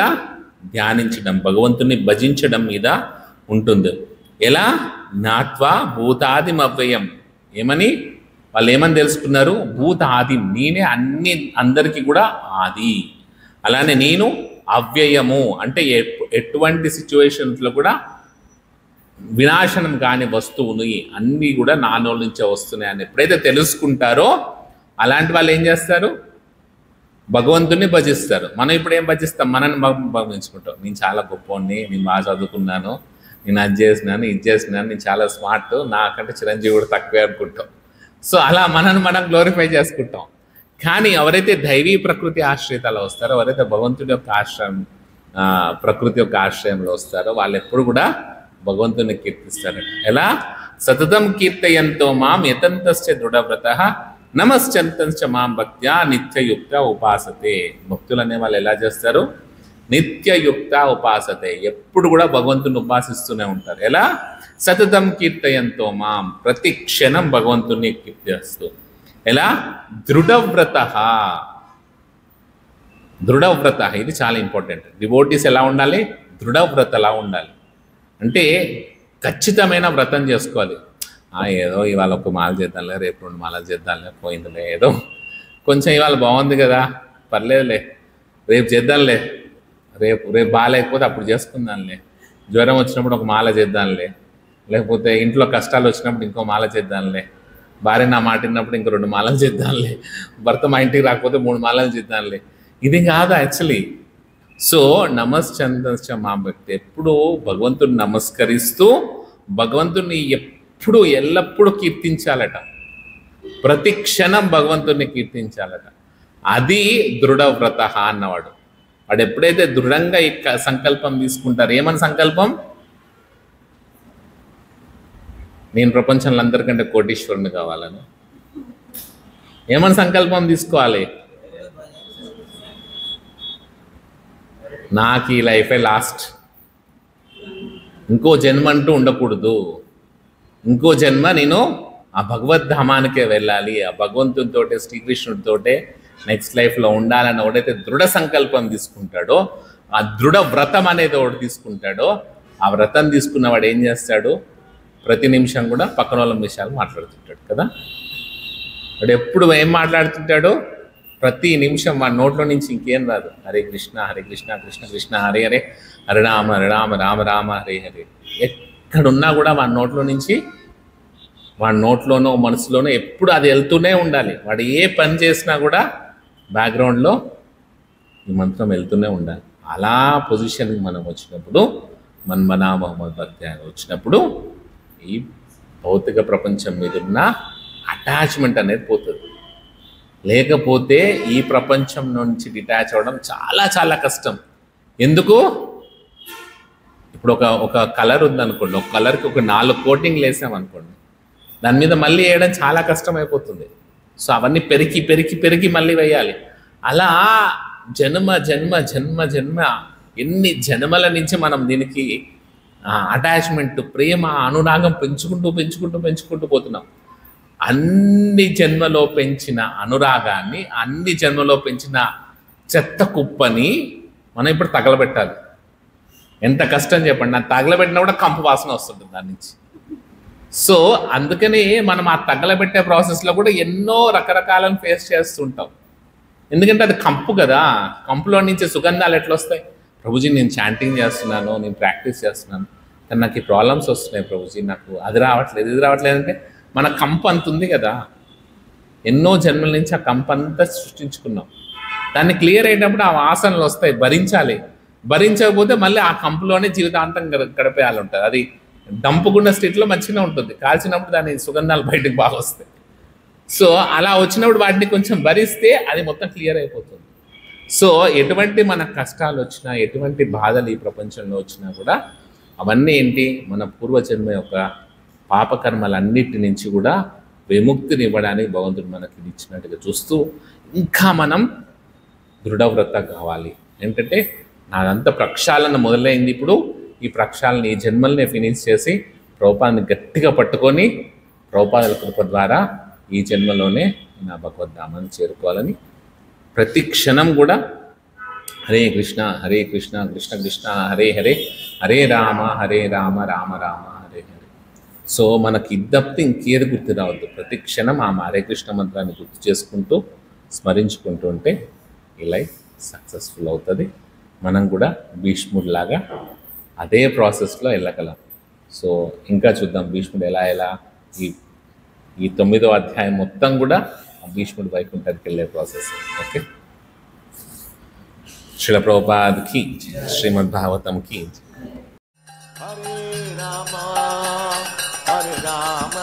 ధ్యానించడం, భగవంతుని భజించడం మీద ఉంటుంది. ఎలా? జ్ఞాత్వా భూతాదిమవ్యయం. ఏమని వాళ్ళు ఏమని తెలుసుకున్నారు? భూత ఆది, నేనే అందరికీ కూడా ఆది. అలానే నేను అవ్యయము, అంటే ఎటువంటి సిచ్యువేషన్స్లో కూడా వినాశనం కాని వస్తువుని అన్నీ కూడా నాలో నుంచే వస్తున్నాయని ఎప్పుడైతే తెలుసుకుంటారో అలాంటి వాళ్ళు ఏం చేస్తారు, భగవంతుని భజిస్తారు. మనం ఇప్పుడు ఏం భజిస్తాం, మనని భజించుకుంటాం. నేను చాలా గొప్పవాడిని, నేను బాగా చదువుకున్నాను, నేను అది చేసినాను, ఇది చేసినాను, నేను చాలా స్మార్ట్, నాకంటే చిరంజీవి కూడా తక్కువే అనుకుంటాం. సో అలా మనని మనం గ్లోరిఫై చేసుకుంటాం. కానీ ఎవరైతే దైవీ ప్రకృతి ఆశ్రయితాలో వస్తారో, ఎవరైతే భగవంతుడి యొక్క ప్రకృతి యొక్క ఆశ్రయంలో వస్తారో వాళ్ళు ఎప్పుడు కూడా భగవంతుని కీర్తిస్తారు. ఎలా? సతతం కీర్తయంతో మాం యతంతశ్చ దృఢవ్రతః నమశ్చంతంశ్చ మాం భక్త్యా నిత్యయుక్త ఉపాసతే. భక్తులు అనే వాళ్ళు ఎలా చేస్తారు? నిత్యయుక్త ఉపాసతే, ఎప్పుడు కూడా భగవంతుని ఉపాసిస్తూనే ఉంటారు. ఎలా? సతతం కీర్తయంతో మాం, ప్రతి క్షణం భగవంతుని కీర్తిస్తూ. ఎలా? దృఢవ్రతః. ఇది చాలా ఇంపార్టెంట్. డివోటీస్ ఎలా ఉండాలి? దృఢవ్రతలా ఉండాలి. అంటే ఖచ్చితమైన వ్రతం చేసుకోవాలి. ఏదో ఇవాళ ఒక మాల చేద్దాంలే, రేపు 2 మాలలు చేద్దాంలే, పోయిందిలే, ఏదో కొంచెం ఇవాళ బాగుంది కదా, పర్లేదులే, రేపు చేద్దాంలే, రేపు బాగాలేకపోతే అప్పుడు చేసుకుందాంలే, జ్వరం వచ్చినప్పుడు ఒక మాల చేద్దాంలే, లేకపోతే ఇంట్లో కష్టాలు వచ్చినప్పుడు ఇంకో మాల చేద్దాంలే, భార్య నా మాట విన్నప్పుడు ఇంకో 2 మాలలు చేద్దాంలే, భర్త మా ఇంటికి రాకపోతే 3 మాలలు చేద్దాంలే. ఇది కాదు యాక్చువల్లీ. సో నమశ్చందంశ్చ మాం భక్తి, ఎప్పుడూ భగవంతుని నమస్కరిస్తూ భగవంతుని ఎప్పుడు ఎల్లప్పుడూ కీర్తించాలట. ప్రతి క్షణం భగవంతుని కీర్తించాలట. అది దృఢవ్రత అన్నవాడు. వాడు ఎప్పుడైతే దృఢంగా ఈ సంకల్పం తీసుకుంటారు, ఏమని సంకల్పం? నేను ప్రపంచంలో అందరికంటే కోటీశ్వరుని కావాలని. ఏమని సంకల్పం తీసుకోవాలి? నాకు ఈ లైఫే లాస్ట్, ఇంకో జన్మ అంటూ ఉండకూడదు, ఇంకో జన్మ నేను ఆ భగవద్ధామానికే వెళ్ళాలి, ఆ భగవంతునితోటే, శ్రీకృష్ణుడితోటే నెక్స్ట్ లైఫ్లో ఉండాలని ఎవడైతే దృఢ సంకల్పం తీసుకుంటాడో, ఆ దృఢ వ్రతం అనేది ఒకటి తీసుకుంటాడో, ఆ వ్రతం తీసుకున్నవాడు ఏం చేస్తాడు? ప్రతి నిమిషం కూడా పక్కన వాళ్ళ విషయాలు మాట్లాడుతుంటాడు కదా. వాడు ఎప్పుడు ఏం మాట్లాడుతుంటాడో ప్రతి నిమిషం వాడి నోట్లో నుంచి ఇంకేం రాదు. హరే కృష్ణ కృష్ణ కృష్ణ హరే హరే, హరే రామ రామ రామ హరే హరే. ఎక్కడున్నా కూడా వాడి నోట్లో నుంచి, వాడి నోట్లోనో మనసులోనో ఎప్పుడు అది వెళ్తూనే ఉండాలి. వాడు ఏ పని చేసినా కూడా బ్యాక్గ్రౌండ్లో ఈ మంత్రం వెళ్తూనే ఉండాలి. అలా పొజిషన్కి మనం వచ్చినప్పుడు, మన్మనా మొహమ్మద్ భక్తి వచ్చినప్పుడు ఈ భౌతిక ప్రపంచం మీద ఉన్న అటాచ్మెంట్ అనేది పోతుంది. లేకపోతే ఈ ప్రపంచం నుంచి డిటాచ్ అవ్వడం చాలా చాలా కష్టం. ఎందుకు? ఇప్పుడు ఒక కలర్ ఉందనుకోండి, ఒక కలర్కి ఒక 4 కోటింగ్లు వేసామనుకోండి, దాని మీద మళ్ళీ వేయడం చాలా కష్టం అయిపోతుంది. సో అవన్నీ పెరిగి పెరిగి పెరిగి మళ్ళీ వేయాలి. అలా జన్మ జన్మ జన్మ జన్మ ఎన్ని జన్మల నుంచి మనం దీనికి అటాచ్మెంట్, ప్రేమ, అనురాగం పెంచుకుంటూ పెంచుకుంటూ పెంచుకుంటూ పోతున్నాం. అన్ని జన్మలో పెంచిన అనురాగాన్ని, అన్ని జన్మలో పెంచిన చెత్త కుప్పని మనం ఇప్పుడు తగలబెట్టాలి. ఎంత కష్టం చెప్పండి. నాకు తగలబెట్టినా కూడా కంపు వాసన వస్తుంటుంది దాని నుంచి. సో అందుకని మనం ఆ తగలబెట్టే ప్రాసెస్లో కూడా ఎన్నో రకరకాలను ఫేస్ చేస్తుంటాం. ఎందుకంటే అది కంపు కదా, కంపులో నుంచి సుగంధాలు ఎట్లా వస్తాయి? ప్రభుజీ నేను చాంటింగ్ చేస్తున్నాను, నేను ప్రాక్టీస్ చేస్తున్నాను, కానీ నాకు ఈ ప్రాబ్లమ్స్ వస్తున్నాయి ప్రభుజీ, నాకు అది రావట్లేదు ఇది రావట్లేదు అంటే మన కంపు అంత ఉంది కదా. ఎన్నో జన్మల నుంచి ఆ కంపు అంతా సృష్టించుకున్నాం. దాన్ని క్లియర్ అయినప్పుడు ఆ వాసనలు వస్తాయి, భరించాలి. భరించకపోతే మళ్ళీ ఆ కంపులోనే జీవితాంతం గడిపేయాలి ఉంటుంది. అది దంపుకున్న స్థితిలో మంచిగా ఉంటుంది, కాల్చినప్పుడు దాని సుగంధాలు బయటకు బాగా వస్తాయి. సో అలా వచ్చినప్పుడు వాటిని కొంచెం భరిస్తే అది మొత్తం క్లియర్ అయిపోతుంది. సో ఎటువంటి మన కష్టాలు వచ్చినా, ఎటువంటి బాధలు ఈ ప్రపంచంలో వచ్చినా కూడా అవన్నీ ఏంటి, మన పూర్వజన్మ యొక్క పాపకర్మలన్నిటి నుంచి కూడా విముక్తిని ఇవ్వడానికి భగవంతుడు మనకి ఇచ్చినట్టుగా చూస్తూ ఇంకా మనం దృఢవ్రత కావాలి. ఏంటంటే నాదంతా ప్రక్షాళన మొదలైంది, ఇప్పుడు ఈ ప్రక్షాళన ఈ జన్మల్ని ఫినిష్ చేసి ప్రభుపాదని గట్టిగా పట్టుకొని ప్రభుపాదుల కృప ద్వారా ఈ జన్మలోనే నా భగవద్ధామాన్ని చేరుకోవాలని ప్రతి క్షణం కూడా హరే కృష్ణ కృష్ణ కృష్ణ హరే హరే, హరే రామ రామ రామ హరే హరే. సో మనకి ఇద్దప్తి ఇంకేది గుర్తు రావద్దు. ప్రతి క్షణం ఆ హరే కృష్ణ మంత్రాన్ని గుర్తు చేసుకుంటూ స్మరించుకుంటూ ఉంటే ఈ లైఫ్ సక్సెస్ఫుల్ అవుతుంది. మనం కూడా భీష్ముడిలాగా అదే ప్రాసెస్లో వెళ్ళగలం. సో ఇంకా చూద్దాం భీష్ముడు ఎలా ఈ 9వ అధ్యాయం మొత్తం కూడా భీష్ముడి వైకుంఠానికి వెళ్ళే ప్రాసెస్. ఓకే, శ్రీల ప్రభుపాద్ కి, శ్రీమద్ భాగవతం కి. హరే రామ హరే రామ